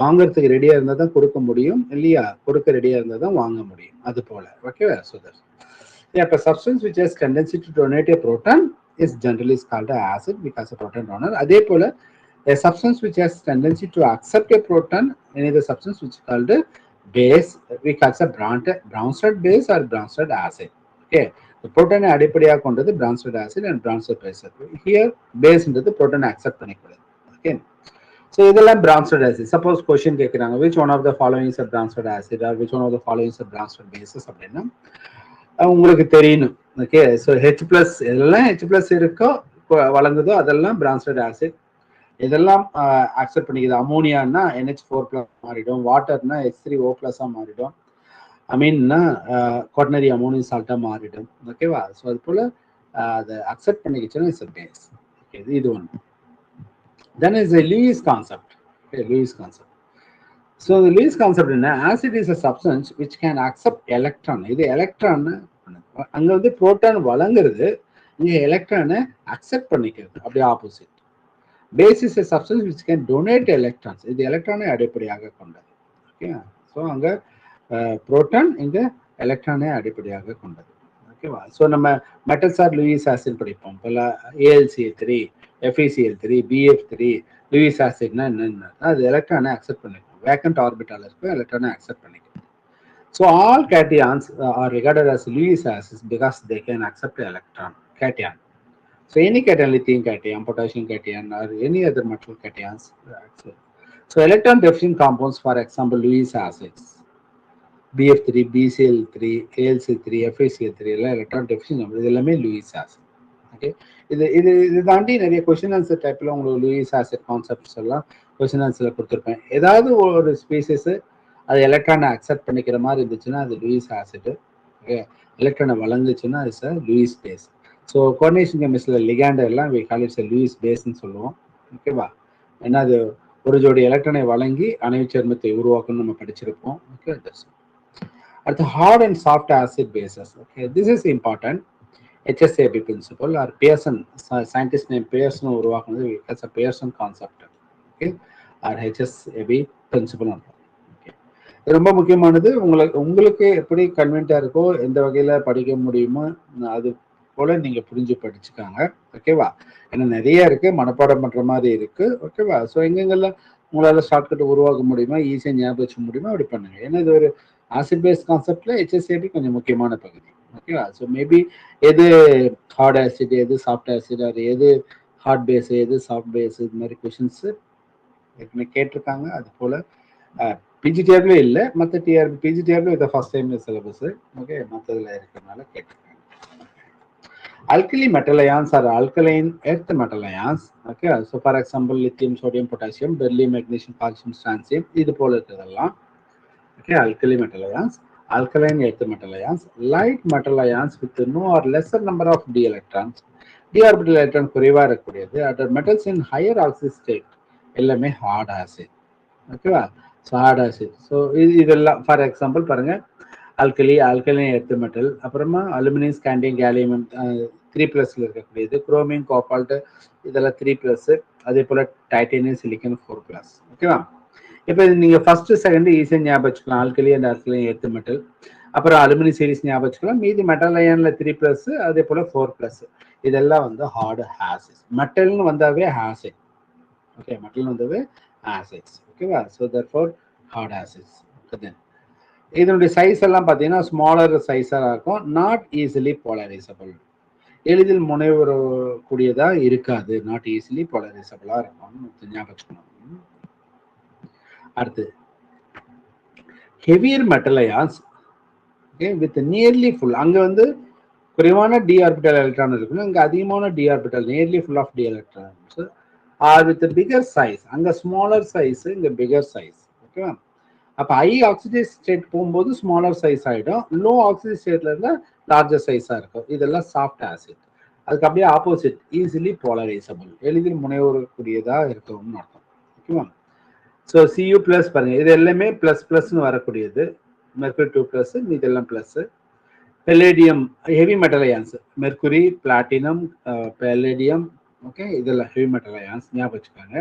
வாங்கறதுக்கு ரெடியாக இருந்தால் தான் கொடுக்க முடியும் இல்லையா, கொடுக்க ரெடியாக இருந்தால் தான் வாங்க முடியும். அது போல. ஓகேவா. ஸோ இப்போ substance which has tendency to donate a proton is generally called an acid because a proton donor. அதே போல a substance which has tendency to accept a proton, any other substance which is called a base, we call it a Bronsted base or Bronsted acid. Okay, the proton அடிப்படையாக கொண்டது Bronsted acid and Bronsted base. Here base ன்றது proton accept பண்ணிக்கிறது. Okay, so இதெல்லாம் Bronsted acid. Suppose question கேட்குறாங்க, which one of the following is a Bronsted acid or which one of the following is a Bronsted bases அப்படின்னா உங்களுக்கு தெரியணும். Okay, so H+ எதெல்லாம் H+ இருக்கோ வழங்குதோ அதெல்லாம் Brønsted acid. இதெல்லாம் accept பண்ணிக்குது. அமோனியான்னா NH4+ மாறிடும், வாட்டர்னா H3O+ மாறிடும், அமீன்னா குவாட்டர்னரி அமோனியம் சால்ட்டா மாறிடும். ஓகேவா. ஸோ அது போல அதை அக்செப்ட் பண்ணிக்கிச்சுன்னா இட்ஸ் a base. ஓகே, இது ஒன்று. Then is a Lewis concept. Okay, Lewis concept. So the Lewis concept என்ன, acid is a substance which can accept electron. இது எலக்ட்ரான், அங்க வந்து புரோட்டான் வழங்குறது, இங்க எலக்ட்ரானை அக்செப்ட் பண்ணிக்கிறது, அப்படியே opposite. Base is a substance which can donate electrons. இது எலக்ட்ரானை அடிப்படையாக கொண்டது. ஓகே, ஸோ அங்க புரோட்டான், இங்க எலக்ட்ரானை அடிப்படையாக கொண்டது. ஓகேவா. ஸோ நம்ம மெட்டல்ஸ் ஆர் லூயிஸ் ஆசிட் படிப்போம். இப்போ AlCl3 FeCl3 BF3 லூயிஸ் ஆசிட்னா என்னென்ன, அது எலக்ட்ரானை அக்செப்ட் பண்ணிக்கும். வேக்கண்ட் ஆர்பிட்டால் இருக்கும், எலக்ட்ரானை அக்செப்ட் பண்ணிக்கும். So all cations are regarded as Lewis acids because they can accept electron cation. So any cation, lithium cation, potassium cation, or any other metal cations. So electron deficient compounds, for example, Lewis acids, BF3, BCl3, AlCl3, FeCl3 எல்லாம் electron deficient. இது எல்லாமே Lewis acid. Okay, இது தாண்டி நிறைய question answer டைப்ல உங்களுக்கு Lewis acid concepts எல்லாம் question ஆன்சர்ல கொடுத்துருப்பேன். ஏதாவது ஒரு ஸ்பீசிஸ் அது எலக்ட்ரானை அக்செப்ட் பண்ணிக்கிற மாதிரி இருந்துச்சுன்னா அது லூயிஸ் ஆசிட். ஓகே, எலக்ட்ரானை வழங்குச்சுன்னா it's a Lewis base. So coordination கெமிஸ்ட்ரியில லிகாண்ட் எல்லாம் we call it a Lewis பேஸ்ன்னு சொல்லுவோம். ஓகேவா. ஏன்னா அது ஒரு ஜோடி எலக்ட்ரானை வழங்கி அணைவு சேர்மத்தை உருவாக்கணும்னு நம்ம படிச்சிருப்போம். ஓகே, அடுத்து hard and soft acid bases. Okay, this is important. HSAB principle or Pearson, scientist name Pearson உருவாக்குனது Pearson concept. Okay, or HSAB principle. Okay, ரொம்ப முக்கியமானது. உங்களுக்கு எப்படி கன்வென்ட்டா இருக்கோ, எந்த வகையில படிக்க முடியுமோ அது போல நீங்க புரிஞ்சு படிச்சுக்காங்க. ஓகேவா? ஏன்னா நிறைய இருக்கு, மனப்பாடம் பண்ற மாதிரி இருக்கு. ஓகேவா? ஸோ எங்கெங்கெல்லாம் உங்களால ஷார்ட்கட் உருவாக்க முடியுமா, ஈஸியா ஞாபகம் வச்சுக்க முடியுமோ அப்படி பண்ணுங்க. ஏன்னா இது ஒரு ஆசிட் பேஸ் கான்செப்ட்ல HSAB கொஞ்சம் முக்கியமான பகுதி. ஓகேவா? ஸோ மேபி எது ஹார்ட் ஆசிட், எது சாஃப்ட் ஆசிட், அது எது ஹார்ட் பேஸ், எது சாஃப்ட் பேஸ், இது மாதிரி கொஷின்ஸ் ஏற்கனவே கேட்டிருக்காங்க. அது போல பிஜிடிஆர்ல இல்லை, மற்ற டிஆர்பி பிஜிடிஆர்ல இதை ஃபர்ஸ்ட் டைம் சிலபஸ். ஓகே, மற்றதுல இருக்கிறதுனால கேட்டிருக்காங்க. Alkali metal ions are alkaline earth metal ions. Okay, so for example, lithium, sodium, potassium, beryllium, magnesium, calcium, strontium, இது போல இருக்கிறதெல்லாம் okay, alkali metal ions. Alkaline earth metal ions, light metal ions with no or lesser number of d electrons. d orbital electron குறைவா இருக்கக்கூடியது. Other metals in higher oxidation state எல்லாமே hard acid. ஓகேவா? So hard acid. So இதெல்லாம் for example பாருங்க, alkaline earth metal, அப்புறமா aluminium, scandium, gallium 3+ இருக்கக்கூடியது, chromium, cobalt இதெல்லாம் 3+, அதே போல டைட்டேனியம், சிலிக்கன் 4+. ஓகேவா? இப்போ நீங்க ஃபர்ஸ்ட் செகண்ட் ஈஸியாக ஞாபகம் வச்சுக்கலாம், alkali and alkaline earth metal. அப்புறம் அலுமினியம் சீரிஸ் ஞாபகம் வச்சுக்கலாம். மீதி மெட்டல் அயன்ல 3+, அதே போல 4+. இதெல்லாம் வந்து ஹார்டு ஆசிட்ஸ். மெட்டல்னு வந்தாவே ஆசிட். ஓகே, மெட்டல்னு வந்தாவே acids. ஓகேவா? So therefore hard acids. then இதனுடைய சைஸ் எல்லாம் பார்த்தீங்கன்னா ஸ்மாலர் சைஸாக இருக்கும், நாட் ஈஸிலி போலரைசபிள், எளிதில் முனைவரக்கூடியதா இருக்காது, நாட் ஈஸிலி போலரைசபிளா இருக்கும், ஞாபகம். அடுத்து heavier metal ions with nearly full, அங்க வந்து குறைவான டி ஆர்பிட்டல் எலக்ட்ரான் இருக்கணும், இங்க அதிகமான D orbital, nearly full of D electrons or with bigger size, அங்க ஸ்மாலர் சைஸ், இங்க பிகர் சைஸ். ஓகேவா? அப்ப ஹை ஆக்சிடைஸ் ஸ்டேட் போகும்போது ஸ்மாலர் சைஸ் ஆயிடும், லோ ஆக்சிடைஸ் ஸ்டேட்ல இருந்தா லார்ஜர் சைஸா இருக்கும். இதெல்லாம் சாஃப்ட் ஆசிட். அதுக்கு அப்படியே ஆப்போசிட், ஈஸிலி போலரைசபிள், எளிதில் முனைவரக்கூடியதா இருக்கும்னு அர்த்தம். ஓகேவா? ஸோ Cu+ பாருங்க, இது எல்லாமே ++ன்னு வரக்கூடியது, மெர்குரி 2+, இதெல்லாம் plus. Palladium heavy metal ions, mercury, platinum, palladium. Okay, இதெல்லாம் ஹெவி மெட்டல் அயான்ஸ், ஞாபகம் வச்சுக்காங்க.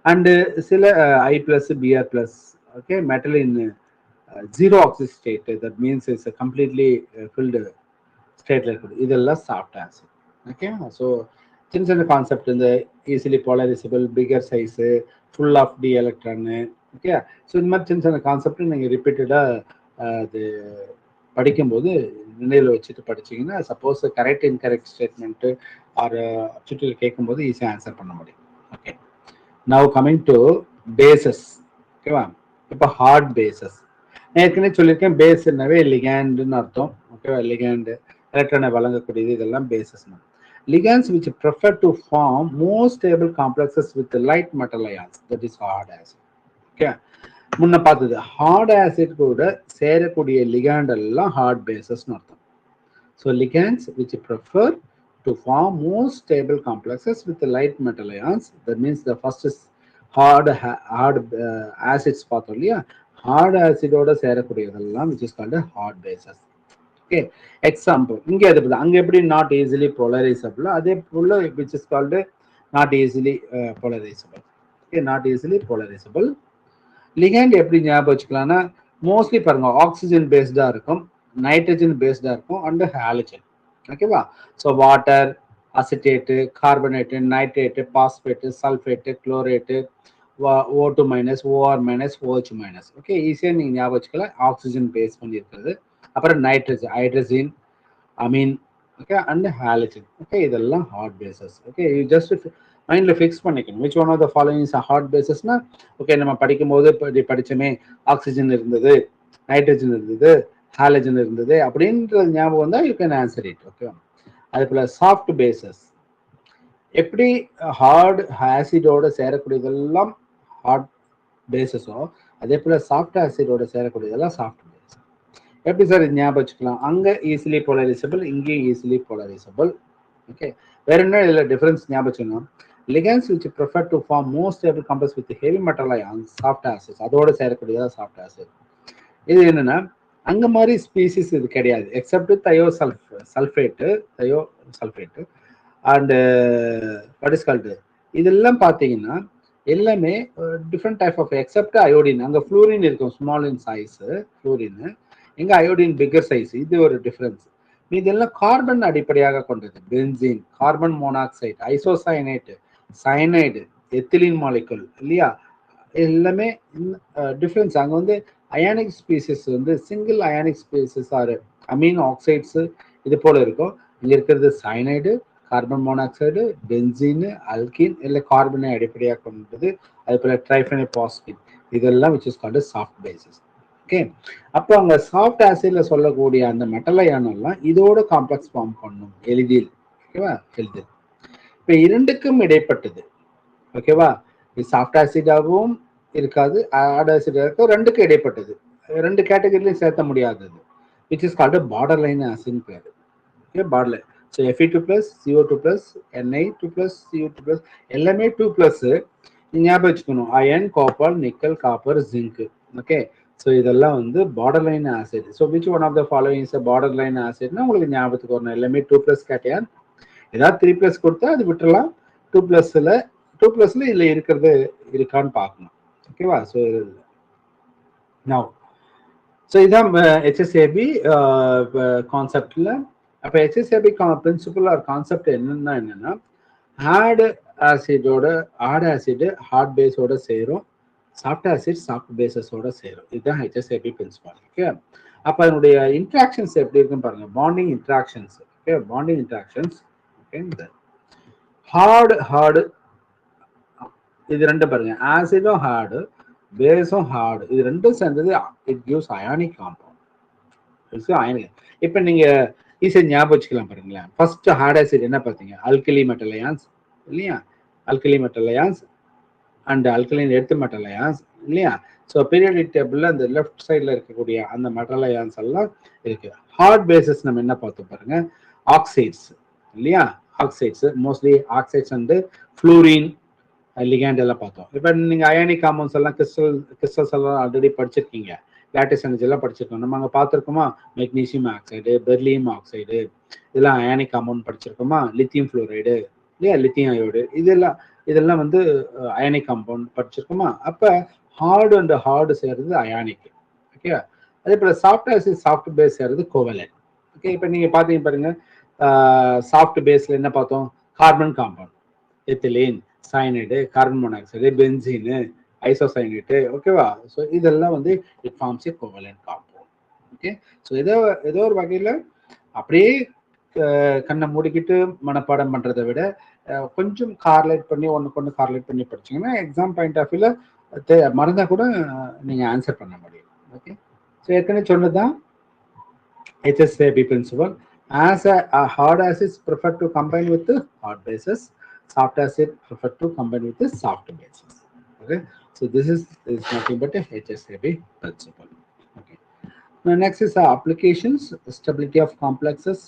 அண்டு சில I+, Br+, okay, metal in zero oxygen state, that means it's completely field ஸ்டேட்ல இருக்குது, இதெல்லாம் சாஃப்ட் ஆசிட். ஓகே, ஸோ சின்ன சின்ன கான்செப்ட், இந்த easily polarisable, bigger size, full of D electron. Okay, so இந்த மாதிரி சின்ன சின்ன கான்செப்ட் நீங்கள் ரிப்பீட்டடாக அது படிக்கும்போது நினைவில் வச்சுட்டு படிச்சிங்கன்னா, suppose correct incorrect statement or சுற்றில் கேட்கும்போது ஈஸியாக ஆன்சர் பண்ண முடியும். Okay, now coming to bases. ஓகேவா? இப்போ ஹார்ட் பேசஸ் ஏற்கனவே சொல்லியிருக்கேன், பேஸ்னாவே லிகேண்டுன்னு அர்த்தம். ஓகேவா? லிகேண்டு எலக்ட்ரானை வழங்கக்கூடியது, இதெல்லாம் bases. Ligands which prefer to form more stable complexes with light metal ions, that is hard acid. Okay, முன்ன பார்த்தது ஹார்ட் ஆசிட் கூட சேரக்கூடிய லிகாண்ட் எல்லாம் ஹார்ட் பேசஸ்னு அர்த்தம். So ligands which prefer to form more stable complexes with light metal ions, that means the first is hard acids பார்த்தோம் இல்லையா, hard ஆசிடோட சேரக்கூடியதெல்லாம் which is called hard bases. Okay, example இங்கே அது அங்கே எப்படி நாட் ஈஸிலி போலரைசபிள், அதே போல which is called not easily polarisable. Okay, not easily polarisable. Ligand எப்படி ஞாபகம் வச்சுக்கலாம்னா, மோஸ்ட்லி பாருங்க ஆக்சிஜன் பேஸ்டா இருக்கும், நைட்ரஜன் பேஸ்டா இருக்கும், அண்ட் ஹாலஜன். ஓகேவா? So water, acetate, carbonate, nitrate, phosphate, sulphate, chlorate, O2-, OR-, OH-. Okay, ஈஸியாக நீங்கள் ஞாபகம் வச்சுக்கலாம், ஆக்சிஜன் பேஸ் பண்ணி இருக்கிறது. அப்புறம் nitrogen, hydrogen, amine, okay, and halogen. Okay, இதெல்லாம் hard bases. Okay, you just மைண்ட்ல ஃபிக்ஸ் பண்ணிக்கணும் which one of the following is hard பேசஸ்னா. ஓகே, நம்ம படிக்கும்போது படிச்சோமே, ஆக்சிஜன் இருந்தது, நைட்ரஜன் இருந்தது, ஹாலஜன் இருந்தது அப்படின்றது ஞாபகம் வந்தா you can answer it. Okay, அதே போல சாஃப்ட் பேசஸ் எப்படி ஹார்ட் ஆசிடோட சேரக்கூடியதெல்லாம் ஹார்ட் பேசஸோ, அதே போல சாஃப்ட் ஆசிடோட சேரக்கூடியதெல்லாம் சாஃப்ட். எப்படி சார் இது ஞாபகம் வச்சுக்கலாம், அங்கே ஈஸிலி போலரைசபிள், இங்கேயும் ஈஸிலி போலரைசபிள். ஓகே, வேற என்ன இதில் டிஃபரன்ஸ் ஞாபகம் வச்சுக்கணும், ligands which prefer to form more stable compounds with heavy metal ions, soft acids, அதோட சேரக்கூடியதா சாஃப்ட் ஆசிட். இது என்னன்னா அங்க மாதிரி ஸ்பீசிஸ் இது கிடையாது, except thiosulphate and what is called. இதெல்லாம் பார்த்தீங்கன்னா எல்லாமே different type of except iodine. அங்கே ஃப்ளூரின் இருக்கும், ஸ்மால் இன் சைஸ் ஃப்ளூரின், எங்க அயோடின் பிக்கர் சைஸ். இது ஒரு டிஃபரன்ஸ். இதெல்லாம் கார்பன் அடிப்படையாக கொண்டது. Benzene, carbon monoxide, isocyanate, cyanide, ethylene molecule இல்லையா, எல்லாமே டிஃபரன்ஸ். அங்கே வந்து அயானிக் ஸ்பீசிஸ் வந்து single ionic species or amine oxides இது போல இருக்கும். இங்க இருக்கிறது cyanide, carbon monoxide, benzene, alkyne, இல்லை கார்பனை அடிப்படையாக கொண்டது. அது போல ட்ரைஃபெனைல் பாஸ்பேட், இதெல்லாம் which is called soft bases. Okay, அப்போ அங்க சாஃப்ட் ஆசிட்ல சொல்லக்கூடிய அந்த மெட்டல் அயானெல்லாம் இதோட காம்ப்ளெக்ஸ் ஃபார்ம் பண்ணும் எளிதில். ஓகேவா, எளிதில். இப்போ இரண்டுக்கும் இடைப்பட்டது. ஓகேவா, இது சாஃப்ட் ஆசிடாகவும் இருக்காது, ஹார்ட் ஆசிட் இருக்கும், ரெண்டுக்கும் இடைப்பட்டது. ரெண்டு கேட்டகரியிலையும் சேர்த்த முடியாதது, which is called border line ஆசிட்னு பேர். Okay, border line. So Fe2+, CO2+, Na2+, CO2+, எல்லாமே 2+. ஞாபகம் வச்சுக்கணும், iron, copper, nickel, copper, zinc. Okay, so இதெல்லாம் வந்து border line acid. So which one of the following is border line ஆசிட்னா உங்களுக்கு ஞாபகத்துக்கு வரணும், எல்லாமே 2+ கேட்டையான். ஏதாவது 3+ கொடுத்தா அது விட்டுறலாம். 2+ல இதுல இருக்கிறது இருக்கான்னு பார்க்கணும். ஓகேவா, ஸோ நவ் ஸோ இதான் HSAB கான்செப்ட்ல. அப்போ HSAB பிரின்சிபல் ஆர் கான்செப்ட் என்னன்னா, ஹார்ட் ஆசிடோட ஹார்ட் பேஸோட சேரும், சாஃப்ட் ஆசிட் சாஃப்ட் பேசஸோட சேரும். இதுதான் HSAB பிரின்சிபல். ஓகே, அப்போ அதனுடைய இன்ட்ராக்ஷன்ஸ் எப்படி இருக்குன்னு பாருங்க. Bonding interactions. Okay, bonding interactions. Okay, hard இது ரெண்டும் பாருங்க, ஆசிடும் ஹார்டு, பேஸும் ஹார்டு, இது ரெண்டும் சேர்ந்தது it gives ionic compound. Ionic. இப்போ நீங்க ஈஸியாக ஞாபகம் வச்சுக்கலாம் பாருங்களேன். ஃபர்ஸ்ட் ஹார்ட் ஆசிட் என்ன பார்த்தீங்க, அல்கலி மெட்டல் அயான்ஸ் இல்லையா, alkali metal ions and alkaline earth metal ions இல்லையா. ஸோ பீரியாடிக் டேபிள்ல அந்த லெஃப்ட் சைட்ல இருக்கக்கூடிய அந்த மெட்டல் அயான்ஸ் எல்லாம் இருக்கு. ஹார்ட் பேசஸ் நம்ம என்ன பார்த்தோம் பாருங்க, ஆக்சைட்ஸ் இல்லையா, ஆக்சைட்ஸ் மோஸ்ட்லி ஆக்சைட்ஸ் வந்து ஃப்ளூரின் லிகேண்ட் எல்லாம் பார்த்தோம். இப்போ நீங்க அயானிக் காம்பவுண்ட்ஸ் எல்லாம் கிறிஸ்டல்ஸ் எல்லாம் ஆல்ரெடி படிச்சிருக்கீங்க, லேட்டிஸ் எனர்ஜி எல்லாம் படிச்சிருக்கோம். நம்ம அங்கே பார்த்துருக்கோமா, மெக்னீசியம் ஆக்சைடு, பெர்லியம் ஆக்சைடு, இதெல்லாம் அயானிக் காம்பவுண்ட் படிச்சிருக்கோமா, லித்தியம் ஃப்ளோரைடு இல்லையா, லித்தியம் அயோடு, இதெல்லாம் வந்து அயானிக் காம்பவுண்ட் படிச்சிருக்கோமா. அப்போ ஹார்டு அண்ட் ஹார்டு சேர்றது அயானிக். ஓகே, அதே போல சாஃப்ட் ஆசிட் சாஃப்ட் பேஸ் சேர்றது கோவலன். ஓகே, இப்போ நீங்க பார்த்தீங்க பாருங்க, சாஃப்ட் பேஸ்ல என்ன பார்த்தோம், carbon compound, ethylene, cyanide, carbon monoxide, benzene, isocyanate. ஓகேவா, ஸோ இதெல்லாம் வந்து it forms a covalent compound. Okay, so ஏதோ ஒரு வகையில் அப்படியே கண்ணை மூடிக்கிட்டு மனப்பாடம் பண்றதை விட கொஞ்சம் கார்லேட் பண்ணி ஒன்று கார்லேட் பண்ணி படிச்சிங்கன்னா எக்ஸாம் பாயிண்ட் ஆஃப் வியூல மறந்தா கூட நீங்க ஆன்சர் பண்ண முடியும். ஓகே, ஸோ ஏற்கனவே சொன்னதுதான் HSAB principle. As a hard acids prefer to combine with the hard bases, soft acid prefer to combine with the soft bases. Okay, so this is nothing but a HSAB principle. Okay, now next is applications, stability of complexes.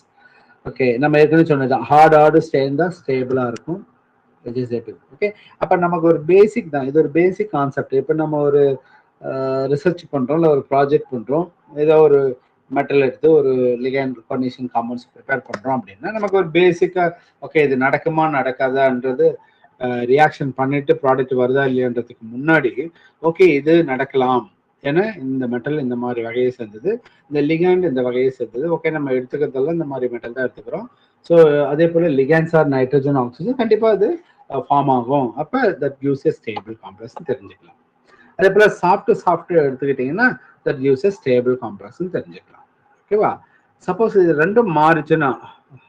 Okay, நம்ம ஏற்கனவே சொன்னதுதான் hard சேர்ந்தா ஸ்டேபிளா இருக்கும் HSAB. Okay, அப்ப நமக்கு ஒரு பேசிக் தான், இது ஒரு பேசிக் கான்செப்ட். இப்போ நம்ம ஒரு ரிசர்ச் பண்றோம், இல்லை ஒரு ப்ராஜெக்ட் பண்றோம், ஏதோ ஒரு மெட்டல் எடுத்து ஒரு லிகேண்ட் கார்னிஷிங் காம்பவுண்ட்ஸ் ப்ரிப்பேர் பண்றோம் அப்படின்னா நமக்கு ஒரு பேசிக்கா ஓகே இது நடக்குமா நடக்காதான்றது ரியாக்ஷன் பண்ணிட்டு ப்ராடக்ட் வருதா இல்லையான்றதுக்கு முன்னாடி ஓகே இது நடக்கலாம், ஏன்னா இந்த மெட்டல் இந்த மாதிரி வகையை சேர்ந்தது, இந்த லிகேண்ட் இந்த வகையை சேர்ந்தது. ஓகே, நம்ம எடுத்துக்கிறதெல்லாம் இந்த மாதிரி மெட்டல் தான் எடுத்துக்கிறோம். ஸோ அதே போல லிகேண்ட்ஸ் ஆர் நைட்ரஜன் ஆக்சிஜன் கண்டிப்பா அது ஃபார்ம் ஆகும். அப்போ that gives a stable complex தெரிஞ்சுக்கலாம். அதே போல சாஃப்ட் எடுத்துக்கிட்டீங்கன்னா that gives a stable complex தெரிஞ்சுக்கலாம். ஓகேவா, சப்போஸ் இது ரெண்டும் மாறிச்சுன்னா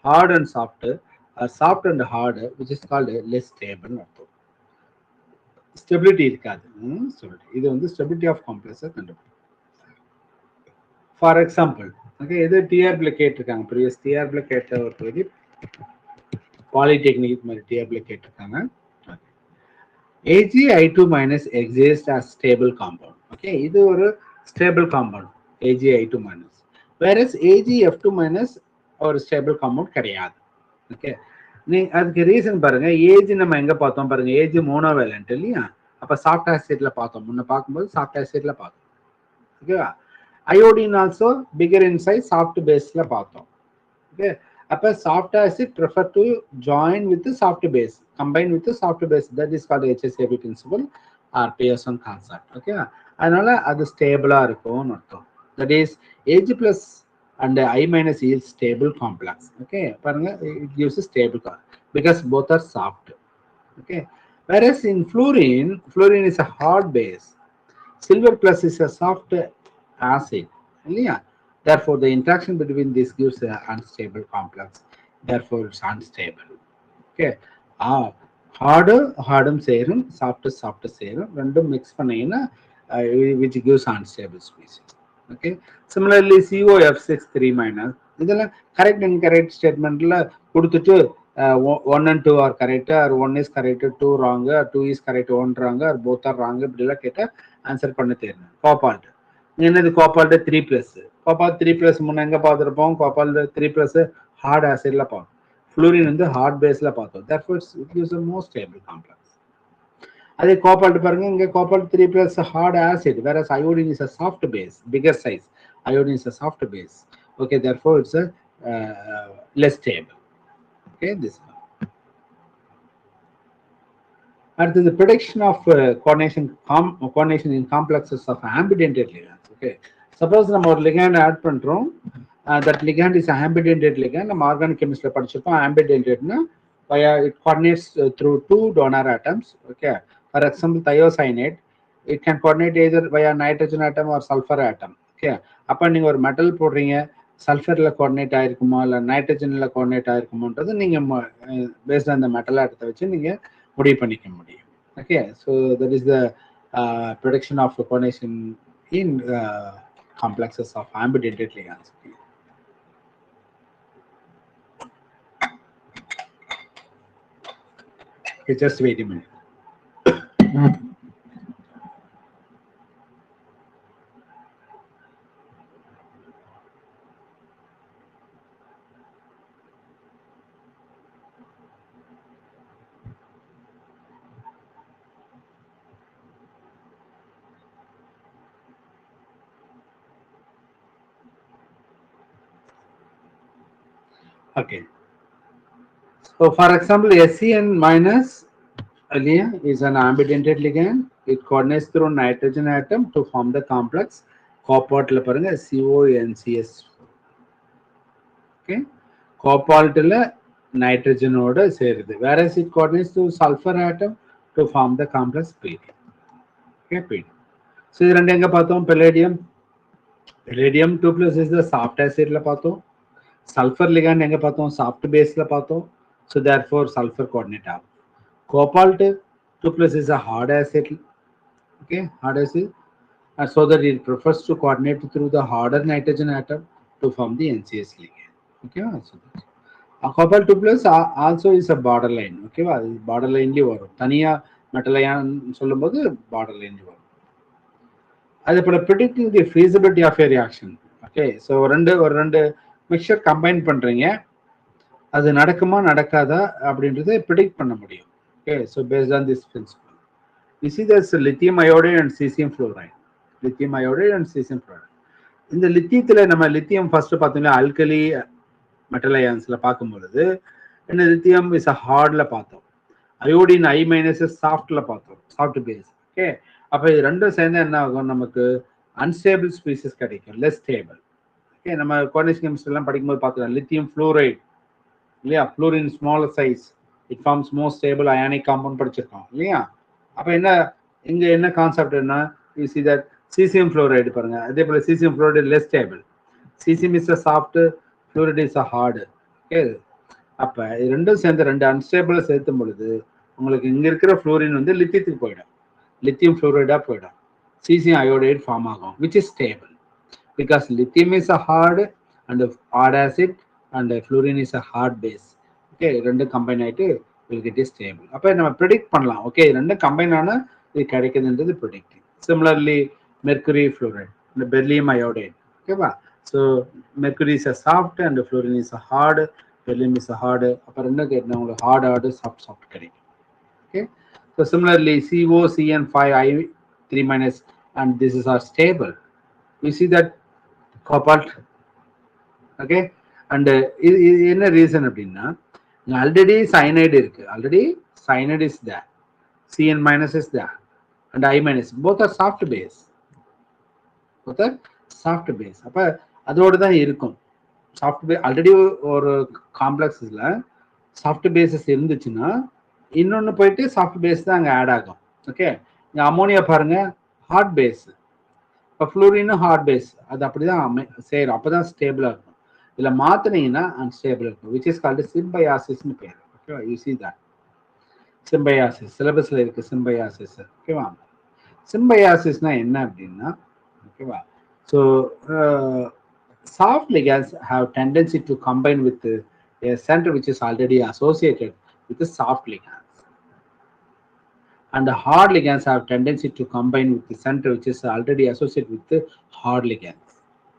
hard and soft and hard which is called less stable அர்த்தம். ஸ்டெபிலிட்டி இருக்காது. இது வந்து ஸ்டெபிலிட்டி ஆஃப் காம்ப்ளெக்ஸை கண்டுபிடிக்கும். ஃபார் எக்ஸாம்பிள் ஓகே, இது டிஆர்பில கேட்டிருக்காங்க, ப்ரீவியஸ் டிஆர்பில கேட்ட ஒரு பகுதி பாலிடெக்னிக் மாதிரி டிஆர்பில கேட்டிருக்காங்க. AgI2 minus exists as stable compound. Okay, இது ஒரு stable compound AgI2 minus, whereas AgF2 minus ஒரு stable compound கிடையாது. ஓகே, அதுக்கு ரீசன் பாருங்க, ஏஜ் நம்ம எங்க பார்த்தோம் பாருங்க, ஏஜ் மோனோவேலண்ட் இல்லையா. அப்ப சாஃப்ட் ஆசிட்ல பார்த்தோம், முன்ன பார்க்கும்போது சாஃப்ட் ஆசிட்ல பார்த்தோம். ஓகேவா, அயோடின் ஆல்சோ பிகர் இன் சைஸ் சாஃப்ட் பேஸ்ல பார்த்தோம். ஓகே, அப்போ soft acid prefer to join with the soft base, combine with the soft base. That is called HSAB principle or Pearson concept. Okay, அதனால அது ஸ்டேபிளா இருக்கும்னு அர்த்தம். That is Ag plus and I minus is stable complex. Okay, பாருங்க, it gives a stable because both are soft. Okay, whereas in fluorine is a hard base, silver plus is a soft acid. Yeah, therefore the interaction between these gives an unstable complex, therefore it's unstable. Okay, hard சேரும், soft சேரும், ரெண்டும் mix பண்ணீங்கன்னா which gives unstable species. Okay, similarly COF6 3- இதெல்லாம் correct and correct ஸ்டேட்மெண்ட்ல கொடுத்துட்டு 1 and 2 are correct, or 1 is correct, 2 wrong, or 2 is correct, 1 wrong, or both are wrong, இப்படிலாம் கேட்டால் answer பண்ண தெரியும். கோபால்ட் என்னது? கோபால்ட் 3+. கோபால்ட் 3+ முன்ன எங்க பார்த்துருப்போம்? கோபால்ட் 3+ ஹார்ட் ஆசிட்ல பார்த்தோம். ஃப்ளூரின் வந்து ஹார்ட் பேஸ்ல பார்த்தோம். therefore it gives a more stable complex. அதே கோபால்ட் பாருங்க, இங்க cobalt 3+ hard acid, whereas iodine is a soft base, bigger size. Iodine is a soft base. Okay, therefore it's a less stable. Okay, this one. After the prediction of coordination in complexes of ambidentate ligands. Okay, suppose நம்ம ஒரு ligand add பண்றோம், that ligand is a ambidentate ligand. நம்ம organic chemistry படிச்சிருப்போம். ambidentate னா it coordinates through 2 donor atoms. Okay, for example thiocyanate, it can coordinate either via nitrogen atom or sulfur atom. Okay, அப்ப நீங்க ஒரு metal போடுறீங்க, சல்ஃபர்ல coordinate ஆயிருக்குமா இல்ல நைட்ரஜன்ல coordinate ஆயிருக்குமோன்றது நீங்க based on the metal ஆட்டத்தை வச்சு நீங்க முடிவு பண்ணிக்க முடியும். Okay, so that is the production of coordination in complexes of ambidentate ligands. Just wait a minute. Okay, so for example SCN minus is an ambidentate ligand. It coordinates through nitrogen atom to form the complex cobalt la parunga CONCS. Okay, cobalt la nitrogen oda serudhu, whereas it coordinates through sulfur atom to form the complex PD. Okay, PD. So idu rendu enga paathom? Palladium 2+ is the soft acid la paathom. Sulfur ligand enga paathom? Soft base la paathom. So therefore sulfur coordinate agum. Cobalt 2+ is a hard acid. Okay, hard acid, and so that it prefers to coordinate through the harder nitrogen atom to form the NCS ligand. Okay, so cobalt 2+ also is a borderline. Okay, borderline li varum, thaniya metal ion சொல்லும்போது borderline li varum. அதே போல predicting the feasibility of a reaction. Okay, so ரெண்டு mixer combine பண்றீங்க, அது நடக்குமா நடக்காதா அப்படின்றத predict பண்ண முடியும். Okay, so based on this principle, you see there's lithium iodide and cesium fluoride. Lithium iodide and cesium fluoride. இந்த லித்தியத்துல நம்ம லித்தியம் ஃபர்ஸ்ட் பார்த்தோம்னா ஆல்கலி மெட்டல் அயான்ஸ்ல பார்க்கும்பொழுது இந்த லித்தியம் இஸ் அ ஹார்ட்ல பார்த்தோம், அயோடின் I- சாஃப்ட்ல பார்த்தோம், சாஃப்ட் பேஸ். ஓகே, அப்ப இது ரெண்டும் சேர்ந்து என்ன ஆகும்? நமக்கு அன்ஸ்டேபிள் ஸ்பீசிஸ் கிடைக்கும், லெஸ் ஸ்டேபிள். ஓகே, நம்ம கோஆர்டினேஷன் கெமிஸ்ட்ரி எல்லாம் படிக்கும்போது பார்த்துக்கலாம், லித்தியம் ஃப்ளூரைட் இல்லையா, fluorine smaller size, it forms more stable ionic compound படிச்சிருக்கோம் இல்லையா. அப்ப இங்க என்ன கான்செப்ட் என்ன? You see that caesium fluoride பாருங்க, அதே போல caesium fluoride less stable, caesium is a soft, fluoride is a hard. Okay, அப்ப இது ரெண்டும் சேர்ந்து ரெண்டு அன்ஸ்டேபிள சேர்த்தும் பொழுது உங்களுக்கு இங்க இருக்கிற ஃப்ளூரின் வந்து லித்தியத்துக்கு போயிடும், லித்தியம் ஃப்ளூரைடா போயிடும், சீசியம் அயோடைடு ஃபார்ம் ஆகும், which is stable because lithium is a hard and hard acid and fluorine is a hard base. Okay, ரெண்டு கம்பைன் ஆயிட்டு will get stable. அப்ப நம்ம predict பண்ணலாம். ஓகே, ரெண்டு கம்பைன் ஆனா இது கிடைக்குதுன்றது predict. Similarly mercury fluoride and beryllium iodide. ஓகேவா? So mercury is a soft and fluorine is a hard, beryllium is a hard. அப்ப ரெண்டு கேட்டா உங்களுக்கு hard soft கிடைக்கும். Okay, so similarly COCN5I3- and this is our stable. You see that cobalt, okay, and இது என்ன reason அப்படின்னா already cyanide இருக்கு, already cyanide is there, CN minus is there and I minus, both are soft base, அப்ப அதோட தான் இருக்கும். Soft base already ஒரு காம்ப்ளெக்ஸ்ல soft bases இருந்துச்சுன்னா இன்னொன்னு போயிட்டு சாஃப்ட் பேஸ் தான் அங்க ஆட் ஆகும். ஓகே, இங்க அமோனியா பாருங்க ஹார்ட் பேஸ், இப்போ ஃப்ளூரின் ஹார்ட் பேஸ், அது அப்படிதான் செய்யறோம், அப்பதான் ஸ்டேபிளா இருக்கும். இதுல மாத்தினீங்கன்னா அன்ஸ்டேபிள் இருக்கும், விச் இஸ் கால்டு சிம்பயாசிஸ்னு பேர். ஓகேவா, யூ சி தட் சிம்பயாசிஸ் சிலபஸ்ல இருக்கு சிம்பயாசிஸ். ஓகேவா, சிம்பயாசிஸ்னா என்ன அப்படின்னா, ஓகேவா, so soft ligands have tendency to combine with a center which is already associated with the soft ligands, and the hard ligands have tendency to combine with the center which is already associated with the hard ligands.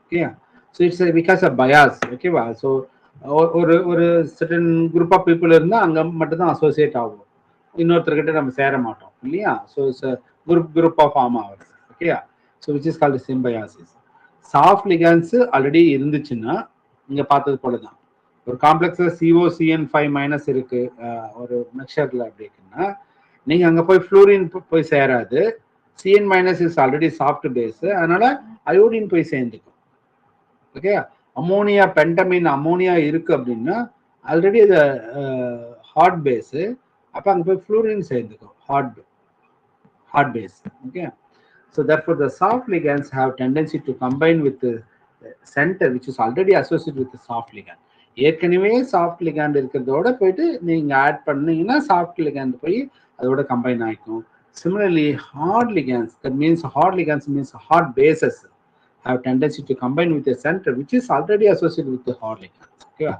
Okay, so it's because of bias. Okay, so ஒரு certain group of people இருந்தா அங்க மட்டும் தான் associate ஆகும், இன்னொருத்தர்கிட்ட நம்ம சேர மாட்டோம் இல்லையா. So it's group of form ஆகுது. Okay, so which is called symbiosis. Soft ligands already இருந்துச்சுன்னா இங்க பார்த்தது போலதான், ஒரு காம்ப்ளெக்ஸ்ல COCN5 மைனஸ் இருக்கு ஒரு மிக்சர்ல அப்படின்னா நீங்க அங்க போய் ஃப்ளூரின் போய் சேராது, CN minus is already soft base, அதனால அயோடின் போய் சேர்ந்துக்கும். ஓகே, அமோனியா பென்டமின் அமோனியா இருக்கு அப்படின்னா ஆல்ரெடி அது ஹார்ட் பேஸ், அப்ப அங்க போய் ஃப்ளூரின் சேர்ந்துக்கும் hard base. Okay, so therefore the soft ligands have tendency to combine with the center which is already associated with the soft ligand. ஏற்கனவே soft ligand இருக்கிறதோட போயிட்டு நீங்க ஆட் பண்ணீங்கன்னா சாஃப்ட் லிகாண்ட் போய் அதோட combine ஆயிக்கும். Similarly, hard ligands, that means hard ligands means hard bases, have tendency to combine with a center which is already associated with the hard ligands. Okay,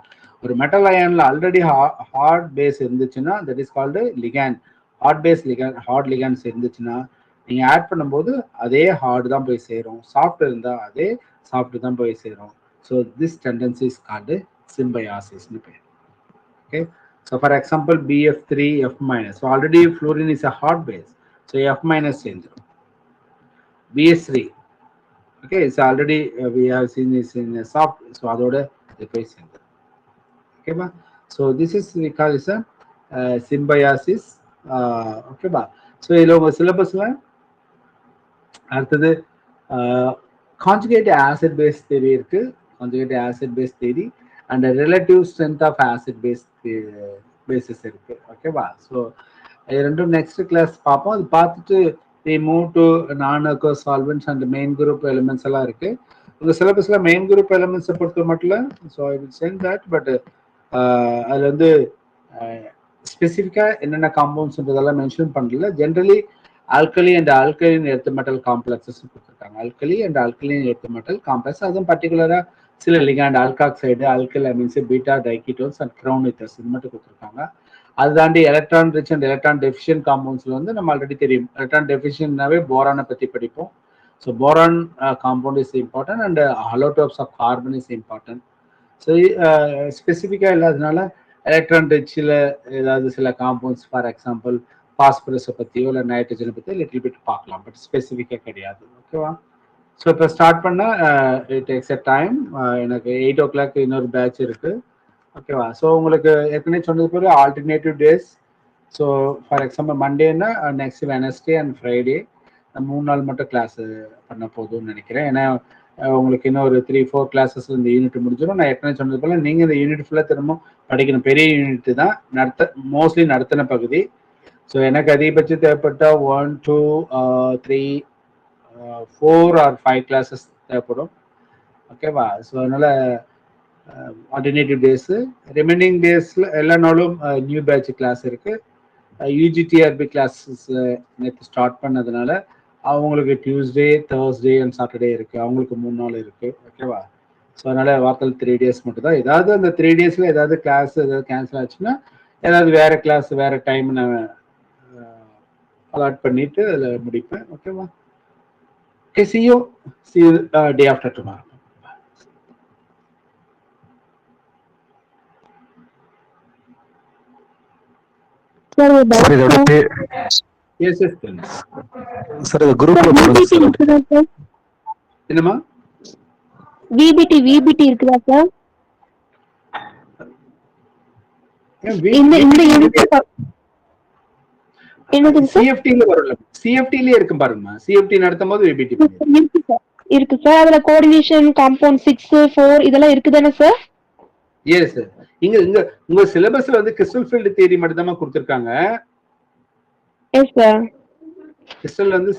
ஒரு metal அயான்ல already heart base இருந்துச்சுன்னா that is called ligand, hard base ligand, hard ligands இருந்துச்சுன்னா நீங்க add பண்ணும்போது அதே heart தான் போய் சேரும், soft இருந்தா அதே சாஃப்ட் தான் போய் சேரும். So this tendency is called சிம்பயாசிஸ்னு பேர். Okay, so for example BF3F minus, so already fluorine is a hard base, so F minus சேர்ந்துடும். BS3, okay, it's already we have seen is in soft, so அதோட இது போய் சேர்ந்துடும். ஓகேவா, so this is we call is a symbiosis. ஓகேவா, so இதில் உங்கள் சிலபஸ்ல அடுத்தது கான்ஜுகேட் ஆசிட் பேஸ் தியரி இருக்கு, conjugate acid base theory and relative strength of acid bases இருக்கு. ஓகேவா, ஸோ இது ரெண்டும் நெக்ஸ்ட் கிளாஸ் பார்ப்போம். அது பார்த்துட்டு we move to non-aqueous solvents and main group elements எல்லாம் இருக்கு. உங்க சிலபஸ்ல மெயின் குரூப் எலிமெண்ட்ஸை பொறுத்த மட்டும், so I will send that, but அதில் வந்து ஸ்பெசிஃபிக்கா என்னென்ன காம்பவுண்ட்ஸ்ன்றதெல்லாம் மென்ஷன் பண்ணல. Generally alkali and alkaline earth metal complexes கொடுத்துருக்காங்க, alkali and alkaline earth metal complex, அதுவும் பர்டிகுலரா சில ligand alkoxide, alkyl amines, beta diketones and crown ethers இது மட்டும் கொடுத்துருக்காங்க. அது தாண்டி electron rich and electron deficient காம்பவுண்ட்ஸ்ல வந்து நம்ம ஆல்ரெடி தெரியும், எலக்ட்ரான் டெஃபிஷியன்ட்னாவே போரானை பத்தி படிப்போம். So boron compound is important and ஹாலோடோப்ஸ் of carbon is important. So ஸ்பெசிஃபிக்கா இல்லாததுனால எலக்ட்ரான் ரிச்சில் ஏதாவது சில காம்பவுண்ட்ஸ், ஃபார் எக்ஸாம்பிள் பாஸ்பரஸை பற்றியோ இல்லை நைட்ரஜனை பற்றி லிட்டில் பிட் பார்க்கலாம், பட் ஸ்பெசிஃபிக்காக கிடையாது. ஓகேவா, ஸோ இப்போ ஸ்டார்ட் பண்ணால் இட் டேக்ஸ் அ டைம். எனக்கு 8 o'clock இன்னொரு பேட்ச் இருக்கு. ஓகேவா, ஸோ உங்களுக்கு ஏற்கனவே சொன்னது போல alternative days. So for example மண்டேன்னா நெக்ஸ்ட் வெனஸ்டே அண்ட் ஃப்ரைடே 3 நாள் மட்டும் கிளாஸ் பண்ண போதும்னு நினைக்கிறேன். ஏன்னா உங்களுக்கு இன்னும் ஒரு 3-4 classes இந்த யூனிட் முடிஞ்சிடும். நான் ஏற்கனவே சொன்னது போல நீங்க இந்த யூனிட் ஃபுல்லாக திரும்ப படிக்கணும். பெரிய யூனிட் தான் மோஸ்ட்லி நடத்தின பகுதி. ஸோ எனக்கு அதிகபட்சம் தேவைப்பட்ட 1, 2, 3, 4 or 5 classes தேவைப்படும். ஓகேவா, ஸோ அதனால ஆல்டர்னேட்டிவ் டேஸ், ரிமைனிங் டேஸ்ல எல்லா நாளும் நியூ பேட்ச் கிளாஸ் இருக்கு. UGTRB கிளாஸஸ் நேற்று ஸ்டார்ட் பண்ணதுனால அவங்களுக்கு டியூஸ்டே, தேர்ஸ்டே அண்ட் சாட்டர்டே இருக்கு, அவங்களுக்கு 3 நாள் இருக்கு. ஓகேவா, ஸோ அதனால வாரத்தில் 3 days மட்டும் தான். ஏதாவது அந்த 3 daysல ஏதாவது கிளாஸ் ஏதாவது கேன்சல் ஆச்சுன்னா ஏதாவது வேற கிளாஸ் வேற டைம் நான் அலாட் பண்ணிட்டு அதில் முடிப்பேன். ஓகேவா, okay, see you day after tomorrow. Sir இதோட Yes, yes, tell me. Sir இது குரூப்ல போடுங்க சார். என்னமா VBT இருக்குதா சார்? இந்த யூனிட் என்னதுங்க சார்? சிஎஃப்டில வரும்ல, சிஎஃப்டிலே இருக்கும் பாருங்கம்மா. சிஎஃப்டி நடத்தும் போது விபிடி இருக்கு சார். அதுல கோஆர்டினேஷன், காம்பவுண்ட் 6, 4 இதெல்லாம் இருக்குதானே சார்? Yes sir. இங்க இங்க உங்க சிலபஸ்ல வந்து கிறிஸ்டல் ஃபீல்ட் தியரி மட்டும் தான் கொடுத்திருக்காங்க. Yes sir. கிறிஸ்டல் வந்து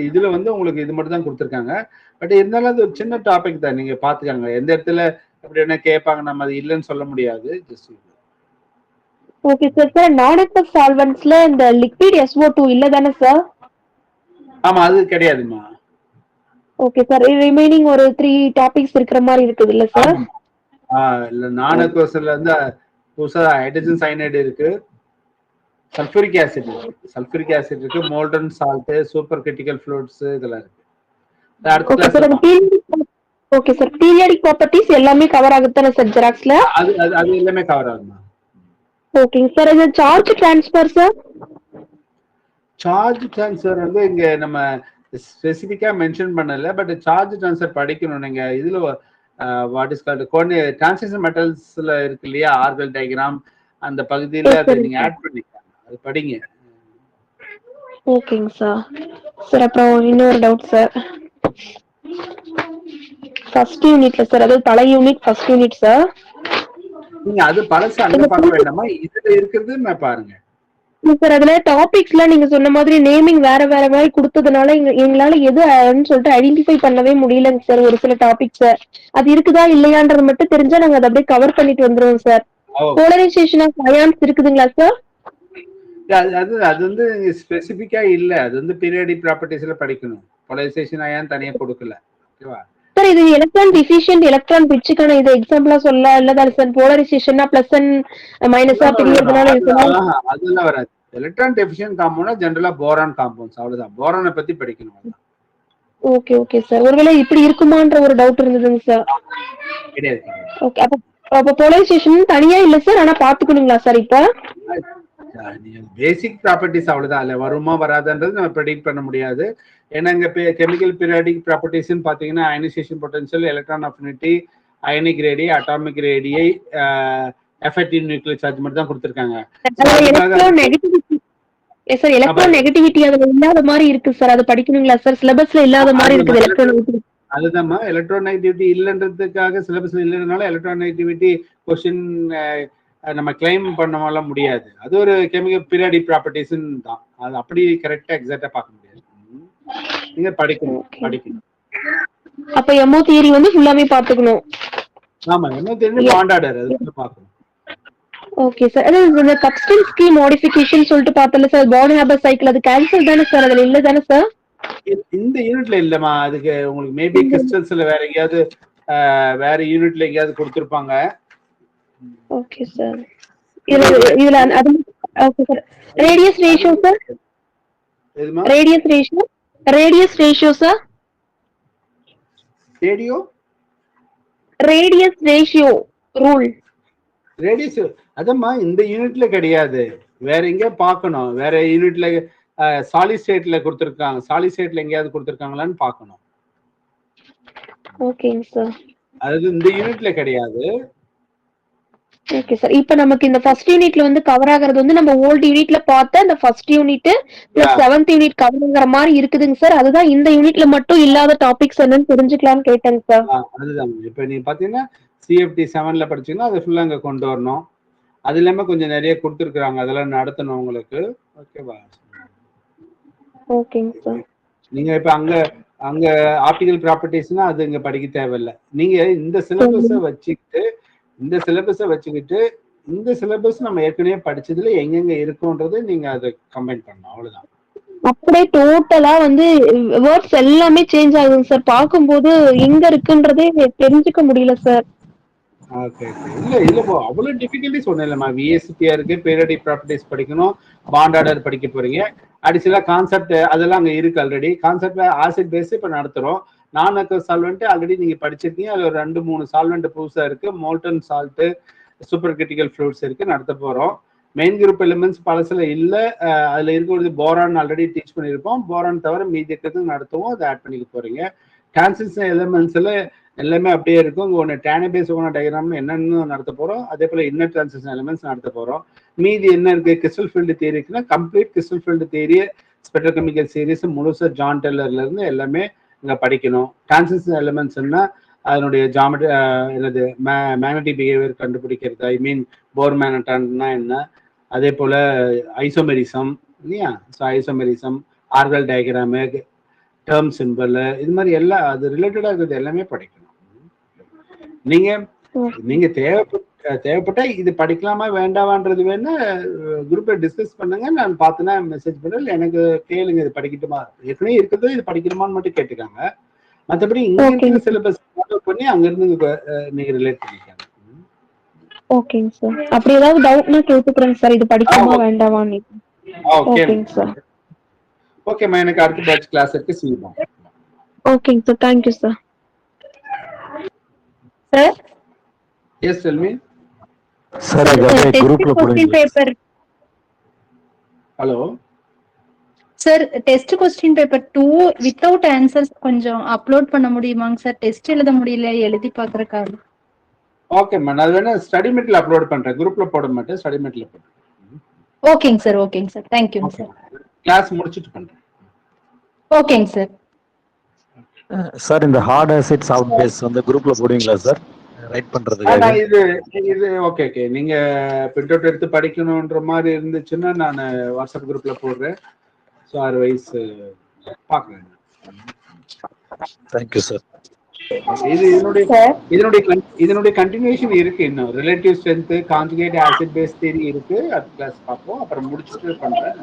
இதுல வந்து உங்களுக்கு இது மட்டும் தான் கொடுத்திருக்காங்க. பட் இருந்தாலும் அது ஒரு சின்ன டாபிக் தான், நீங்க பாத்துக்காங்க. எந்த இடத்துல அப்படி என்ன கேட்பாங்க, நம்ம அது இல்லைன்னு சொல்ல முடியாது. Just okay sir. சார் நான்-அக்வஸ் சால்வெண்ட்ஸ்ல இந்த லிக்விட் SO2 இல்ல தானே சார்? ஆமா, அது கிடையாதுமா. Okay sir. ரிமைனிங் ஒரு 3 டாபிக்ஸ் இருக்கிற மாதிரி இருக்குது இல்ல சார்? இல்ல, நான்-அக்வஸ்ல வந்து புதுசா ஹைட்ரஜன் சயனைடு இருக்கு, சல்பூரிக் ஆசிட் இருக்கு, molten salt, super critical fluids இதெல்லாம் இருக்கு. அடுத்த class okay sir. Periodic properties எல்லாமே கவர் ஆகுதானே சார் ஜெராக்ஸ்ல? அது எல்லாமே கவர் ஆகுமா. ஓகேங்க சார். இது charge transfer sir? Charge transfer வந்து இங்க நம்ம ஸ்பெசிஃபிக்கா மென்ஷன் பண்ணல. பட் சார்ஜ் ட்ரான்ஸ்ஃபர் படிக்கணும் நீங்க. இதுல வாட் இஸ் கால்ட் டிரான்சிஷன் மெட்டல்ஸ்ல இருக்கு இல்லையா, ஆர்பிட்டல் டயகிராம், அந்த பகுதியில அதை நீங்க ஆட் பண்ணிக்கலாம், அது படிங்க. ஓகேங்க சார். சார் அப்புறம் இன்னொரு டவுட் சார். ஃபர்ஸ்ட் யூனிட்ல சார், அதாவது பழைய யூனிட் ஃபர்ஸ்ட் யூனிட் சார். நீங்க அது பழசு அங்க பார்க்க வேண்டாமா, இதுல இருக்கிறது நான் பாருங்க சார். அதுல டாபிக்ஸ்லாம் நீங்க சொன்ன மாதிரி நேமிங் வேற வேற மாதிரி கொடுத்ததுனால எங்களால எதுன்னு சொல்லிட்டு ஐடென்டிஃபை பண்ணவே முடியலங்க சார். ஒரு சில டாபிக்ஸ் அது இருக்குதா இல்லையான்றது மட்டும் தெரிஞ்சா நாங்க அதை அப்படியே கவர் பண்ணிட்டு வந்துருவோம் சார். போலரைசேஷன் ஆஃப் அயான்ஸ் இருக்குதுங்களா சார்? அது வந்து ஸ்பெசிபிக்கா இல்ல, அது வந்து பீரியாடிக் ப்ராப்பர்ட்டிஸ்ல படிக்கணும். போலரைசேஷன் அயான் தனியா கொடுக்கல. ஓகேவா சார்? இது எலக்ட்ரான் டிஃபிஷியன்ட், எலக்ட்ரான் பிட்சுக்கான இது எக்ஸாம்பிளா சொல்ல இல்லதா சார்? போலரைசேஷன்னா பிளஸ் அண்ட் மைனஸா பிரியறதுனால அதெல்லாம் வராது. எலக்ட்ரான் டெஃபிஷியன்ட் காம்பவுண்ட்னா ஜெனரலா போரான் காம்பவுண்ட்ஸ், அவ்வளவுதான். போரானை பத்தி படிக்கணும். Okay okay sir. ஒருவேளை இப்படி இருக்குமான்ற ஒரு டவுட் இருந்ததுங்க சார். கிடையாது. ஓகே. அப்ப போலரைசேஷன் தனியா இல்ல சார், ஆனா பாத்துக்கணுங்களா சார்? இப்ப பேசிக் ப்ராப்பர்ட்டிஸ் அவ்வளவுதான், இல்ல வருமா வராதுன்றது நம்ம ப்ரெடிக்ட் பண்ண முடியாது. ஏன்னா இங்க கெமிக்கல் பீரியாடிக் ப்ராப்பர்ட்டிஸ்ன்னு பாத்தீங்கன்னா ionisation potential, electron affinity, ionic radii, atomic radii, effective nuclear charge மட்டும் தான் கொடுத்திருக்காங்க. சார் எலக்ட்ரான் நெகட்டிவிட்டி அதுல இல்லாத மாதிரி இருக்கு சார், அது படிக்கணுங்களா சார்? சிலபஸ்ல இல்லாத மாதிரி இருக்குது எலக்ட்ரான். அதுதான்மா, எலக்ட்ரான் நெகட்டிவிட்டி இல்லைன்றதுக்காக சிலபஸ்ல இல்லைனால எலக்ட்ரான் நெகட்டிவிட்டி கொஸ்டின் நம்ம கிளைம் பண்ண முடியாது. அது ஒரு கெமிக்கல் பீரியாடிக் ப்ராப்பர்ட்டிஸ் தான், அது அப்படி கரெக்டா எக்ஸாக்டா பார்க்க முடியாது. நீங்க படிக்கணும். அப்ப எம்ஓ தியரி வந்து ஃபுல்லாவே பாத்துக்கணும். ஆமா, எம்ஓ தியரி பாண்ட் ஆர்டர் அது பார்க்கணும். Okay sir. அது இந்த சப்ஸ்டன்ஸ் கீ மாடிஃபிகேஷன் சொல்லிட்டு பார்த்தல சார், பாண்ட் ஹாபர் சைக்கிள், அது கேன்சல் தானே சார்? அதுல இல்ல தானே சார்? இந்த யூனிட்ல இல்லமா. அதுக்கு உங்களுக்கு மேபி கிறிஸ்டல்ஸ்ல வேற எங்கயாவது வேற யூனிட்ல எங்கயாவது கொடுத்திருப்பாங்க. Okay sir. இதுல அது okay sir. Radius ratio sir? எதுமா? Radius ratio sir? Radius ratio rule. Radius அதம்மா இந்த யூனிட்ல கிடையாது, வேற எங்க பார்க்கணும். வேற யூனிட்ல சாலிட் ஸ்டேட்ல கொடுத்திருக்காங்க, சாலிட் ஸ்டேட்ல எங்கயாவது கொடுத்திருக்காங்களான்னு பார்க்கணும். ஓகேங்க சார். அது இந்த யூனிட்ல கிடையாது. Okay sir. இப்போ நமக்கு இந்த ஃபர்ஸ்ட் யூனிட்ல வந்து கவர் ஆகிறது வந்து நம்ம ஓல்ட் யூனிட்ல பார்த்த இந்த first unit plus 7th unit cover ஆகிற மாதிரி இருக்குதுங்க சார். அதுதான் இந்த யூனிட்ல மட்டும் இல்லாத டாபிக்ஸ் என்னன்னு தெரிஞ்சுக்கலாம்னு கேட்டேங்க சார். அதுதான். இப்போ நீங்க பாத்தீங்கன்னா CFT 7ல படிச்சீங்கன்னா அது ஃபுல்லா அங்க கொண்டு வரணும். அது இல்லாம கொஞ்சம் நிறைய கொடுத்துருக்காங்க, அதெல்லாம் நடத்தணும் உங்களுக்கு. ஓகேவா? ஓகேங்க சார். நீங்க இப்ப அங்க ஆப்டிகல் ப்ராப்பர்ட்டிஸ்னா அது இங்க படிக்க தேவையில்லை. நீங்க இந்த சிலபஸை வச்சுக்கிட்டு இந்த சிலபஸ் நம்ம ஏற்கனவே படிச்சதுல எங்கெங்க இருக்கும்ன்றது நீங்க அதை கம்பைன் பண்ணணும், அவ்வளவுதான். அப்படியே டோட்டலா வந்து வேர்ட்ஸ் எல்லாமே சேஞ்ச் ஆகுதுங்க சார். பார்க்கும்போது எங்க இருக்குன்றதே தெரிஞ்சுக்க முடியல சார். இல்ல அவ்வளவு டிஃபிகல்டிஸ் ஒண்ணும் இல்லம்மா. VSPR இருக்கு, பீரியாடிக் ப்ராப்பர்ட்டிஸ் படிக்கணும், பாண்ட் ஆர்டர் படிக்க போறீங்க. அடிஷனலா கான்செப்ட் அதெல்லாம் அங்க இருக்கு ஆல்ரெடி. கான்செப்ட் ஆசிட் பேஸ் இப்ப நடத்துறோம். நான்-அக்வஸ் சால்வெண்ட் ஆல்ரெடி நீங்க படிச்சிருக்கீங்க. அதுல ஒரு 2-3 சால்வெண்ட் புதுசா இருக்கு. Molten salt, super critical fluids இருக்கு, நடத்த போறோம். மெயின் குரூப் எலிமெண்ட்ஸ் பழசுல இல்ல, அதுல இருக்கிறது போரான் ஆல்ரெடி டீச் பண்ணிருப்போம். போரான் தவிர மீதி இருக்கிறது நடத்துவோம், அதை ஆட் பண்ணிக்க போறீங்க. டிரான்சிஷன் எலிமெண்ட்ஸ்ல எல்லாமே அப்படியே இருக்கும். ஒன்று டேனபேஸ் டயக்ராம் என்னன்னு நடத்த போறோம், அதே போல இன்னர் டிரான்சிஷன் எலிமெண்ட்ஸ் நடத்த போறோம். மீதி என்ன இருக்கு, கிறிஸ்டல் ஃபீல்டு தியரிக்குன்னா complete crystal field theory spectrochemical series முழுசா ஜான் டெல்லர்ல இருந்து எல்லாமே இங்க படிக்கணும். டிரான்சிஷன் எலிமெண்ட்ஸ்னா அதனுடைய ஜாமெட்ரி என்னது மேக்னட்டிக் பிஹேவியர் கண்டுபிடிக்கிறது, ஐ மீன் போர் மேனட்டான்னா என்ன, அதே போல ஐசோமெரிசம் இல்லையா, ஸோ ஐசோமெரிசம், ஆர்கல் டயக்ராமு, டேர்ம் சிம்பிள், இது மாதிரி எல்லாம் அது ரிலேட்டடா இருக்கிறது எல்லாமே படிக்கணும். நீங்க தேவைப்பட்டா இது படிக்கலாமா வேண்டாமான்றது வேணா குரூப்ல டிஸ்கஸ் பண்ணுங்க, நான் பார்த்தேன்னா மெசேஜ் பண்ணுறேன், எனக்கு கேளுங்க இது படிக்கட்டுமா, ஏற்கனவே இருக்கிறது இது படிக்கணுமான்னு மட்டும் கேட்டுக்காங்க. மற்றபடி இங்க இருக்கிற சிலபஸ் பண்ணி அங்க இருந்து நீங்க ரிலேட் பண்ணிக்காங்க. ஓகேங்க சார். அப்படி ஏதாவது டவுட்னா கேட்டுக்கிறேங்க சார், இது படிக்கணுமா வேண்டாமான்னு. ஓகேங்க சார். ஓகேம்மா, எனக்கு அடுத்த பேட்ச் கிளாஸ் இருக்கு, சீக்கிரம். ஓகேங்க sir, thank you sir. Sir yes tell me. Sir குரூப்ல போடுங்க. Hello sir, test question paper 2 without answers கொஞ்சம் அப்லோட் பண்ண முடியுமாங்க சார்? டெஸ்ட் எழுத முடியல, எழுதி பாக்குறதுக்காக. ஓகேம்மா, நான் வேணா ஸ்டடி மெட்ல அப்லோட் பண்றேன், குரூப்ல போட மாட்டேன், ஸ்டடி மெட்ல போடுறேன். ஓகேங்க சார், ஓகேங்க சார், தேங்க்யூங்க சார். கிளாஸ் முடிச்சிட்டு பண்றேன். ஓகேங்க சார். சார் இந்த ஹார்ட் ஆசிட் சாஃப்ட் பேஸ் வந்து குரூப்ல போடுவீங்களா சார், ரைட் பண்றதுக்காக? இது ஓகே நீங்க பிரிண்ட் அவுட் எடுத்து படிக்கணும்ன்ற மாதிரி இருந்துச்சுன்னா நான் வாட்ஸ்அப் குரூப்ல போடுறேன். ஸோ அதர்வைஸ் பார்க்குறேன். Thank you sir. இது இதனுடைய கண்டினியூஷன் இருக்கு, இன்னும் relative strength, conjugate acid base theory இருக்கு, அது கிளாஸ் பார்ப்போம். அப்புறம் முடிச்சுட்டு பண்றேன்.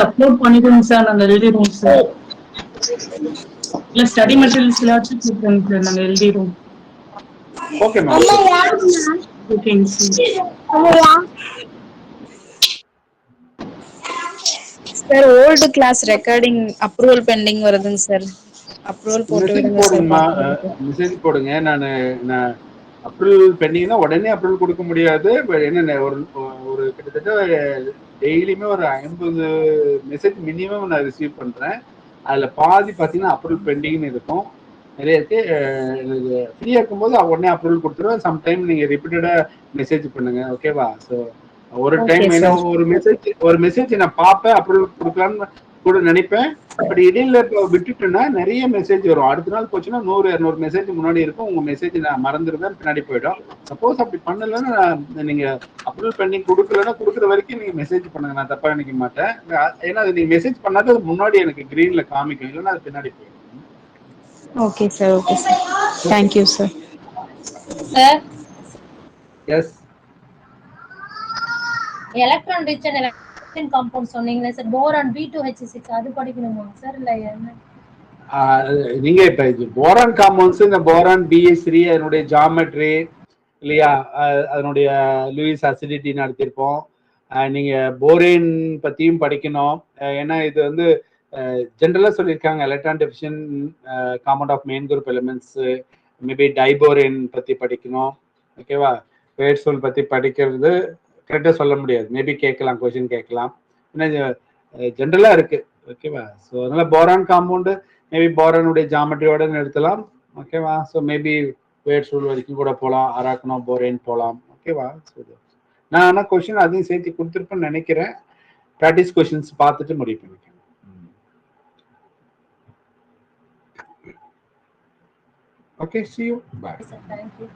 அப்லோட் பண்ணிடுங்க சார், நாங்க எழுதிடுவோம் சார். இல்ல ஸ்டடி மெட்டீரியல்ஸ் எல்லாச்சும் கொடுத்துருங்க சார், நாங்க எழுதிடுவோம். Okay ma'am. ஓகேங்க sir. Sir old class recording approval pending வருதுங்க சார், அப்ரூவல் போட்டு விடுங்க சார். மெசேஜ் போடுங்க. நான் அப்ரூவல் பெண்டிங்னா உடனே அப்ரூவல் கொடுக்க முடியாது. என்ன ஒரு கிட்டத்தட்ட டெய்லியுமே ஒரு 50 மெசேஜ் மினிமம் நான் ரிசீவ் பண்றேன். அதுல பாதி பார்த்தீங்கன்னா அப்ரூவல் பெண்டிங்னு இருக்கும், நிறைய இருக்கு. எனக்கு ஃப்ரீயா இருக்கும்போது உடனே அப்ரூவல் கொடுத்துருவேன். சம்டைம் நீங்க ரிப்பீட்டடா மெசேஜ் பண்ணுங்க, ஓகேவா? ஸோ ஒரு டைம் என்ன ஒரு மெசேஜ் நான் பார்ப்பேன், அப்ரூவல் கொடுக்கலான்னு கூட நினைப்பேன். பட் இடையில இப்போ விட்டுட்டேன்னா நிறைய மெசேஜ் வரும். அடுத்த நாள் போச்சுன்னா 100-200 மெசேஜ் முன்னாடி இருக்கும். உங்க மெசேஜ் நான் மறந்துடுவேன், பின்னாடி போயிடும். சப்போஸ் அப்படி பண்ணலன்னா நீங்க அப்ரூவல் பண்ணி கொடுக்கலன்னா கொடுக்குற வரைக்கும் நீங்க மெசேஜ் பண்ணுங்க, நான் தப்பா நினைக்க மாட்டேன். ஏன்னா அது நீங்க மெசேஜ் பண்ணாத அது முன்னாடி எனக்கு கிரீன்ல காமிக்கும், இல்லைன்னா அது பின்னாடி போயிடும். Okay sir, okay sir, thank you sir. Sir yes, electron rich and electron compound சொன்னீங்களே சார், போரான் B2H6 அது படிக்கணுமா சார், இல்ல என்ன? நீங்க இப்ப போரான் காம்பவுண்ட்ஸ், இந்த போரான் BH3 அதனுடைய ஜாமெட்ரி இல்லையா, அதனுடைய லூயிஸ் அசிடிட்டி நடத்திருப்போம். நீங்க போரேன் பத்தியும் படிக்கணும். ஏன்னா இது வந்து ஜென்ரலா சொல்லியிருக்காங்க, electron deficient compound of main group elements, maybe diborane பத்தி படிக்கணும், ஓகேவா? வேர்சோல் பத்தி படிக்கிறது கரெக்டாக சொல்ல முடியாது, மேபி கேட்கலாம், கொஸ்டின் கேட்கலாம், ஏன்னா ஜென்ரலா இருக்கு, ஓகேவா? ஸோ அதனால போரான் காம்பவுண்டு மேபி போரானுடைய ஜாமெட்ரியோட நிறுத்தலாம், ஓகேவா? ஸோ மேபி வேர்சோல் வரைக்கும் கூட போகலாம், அராக்னோ போரேன் போகலாம், ஓகேவா? நான் ஆனால் கொஸ்டின் அதையும் சேர்த்து கொடுத்துருப்பேன்னு நினைக்கிறேன். ப்ராக்டிஸ் கொஸ்டின்ஸ் பார்த்துட்டு முடிவு பண்ணிக்கிறேன். Okay, see you. Bye. Thank you.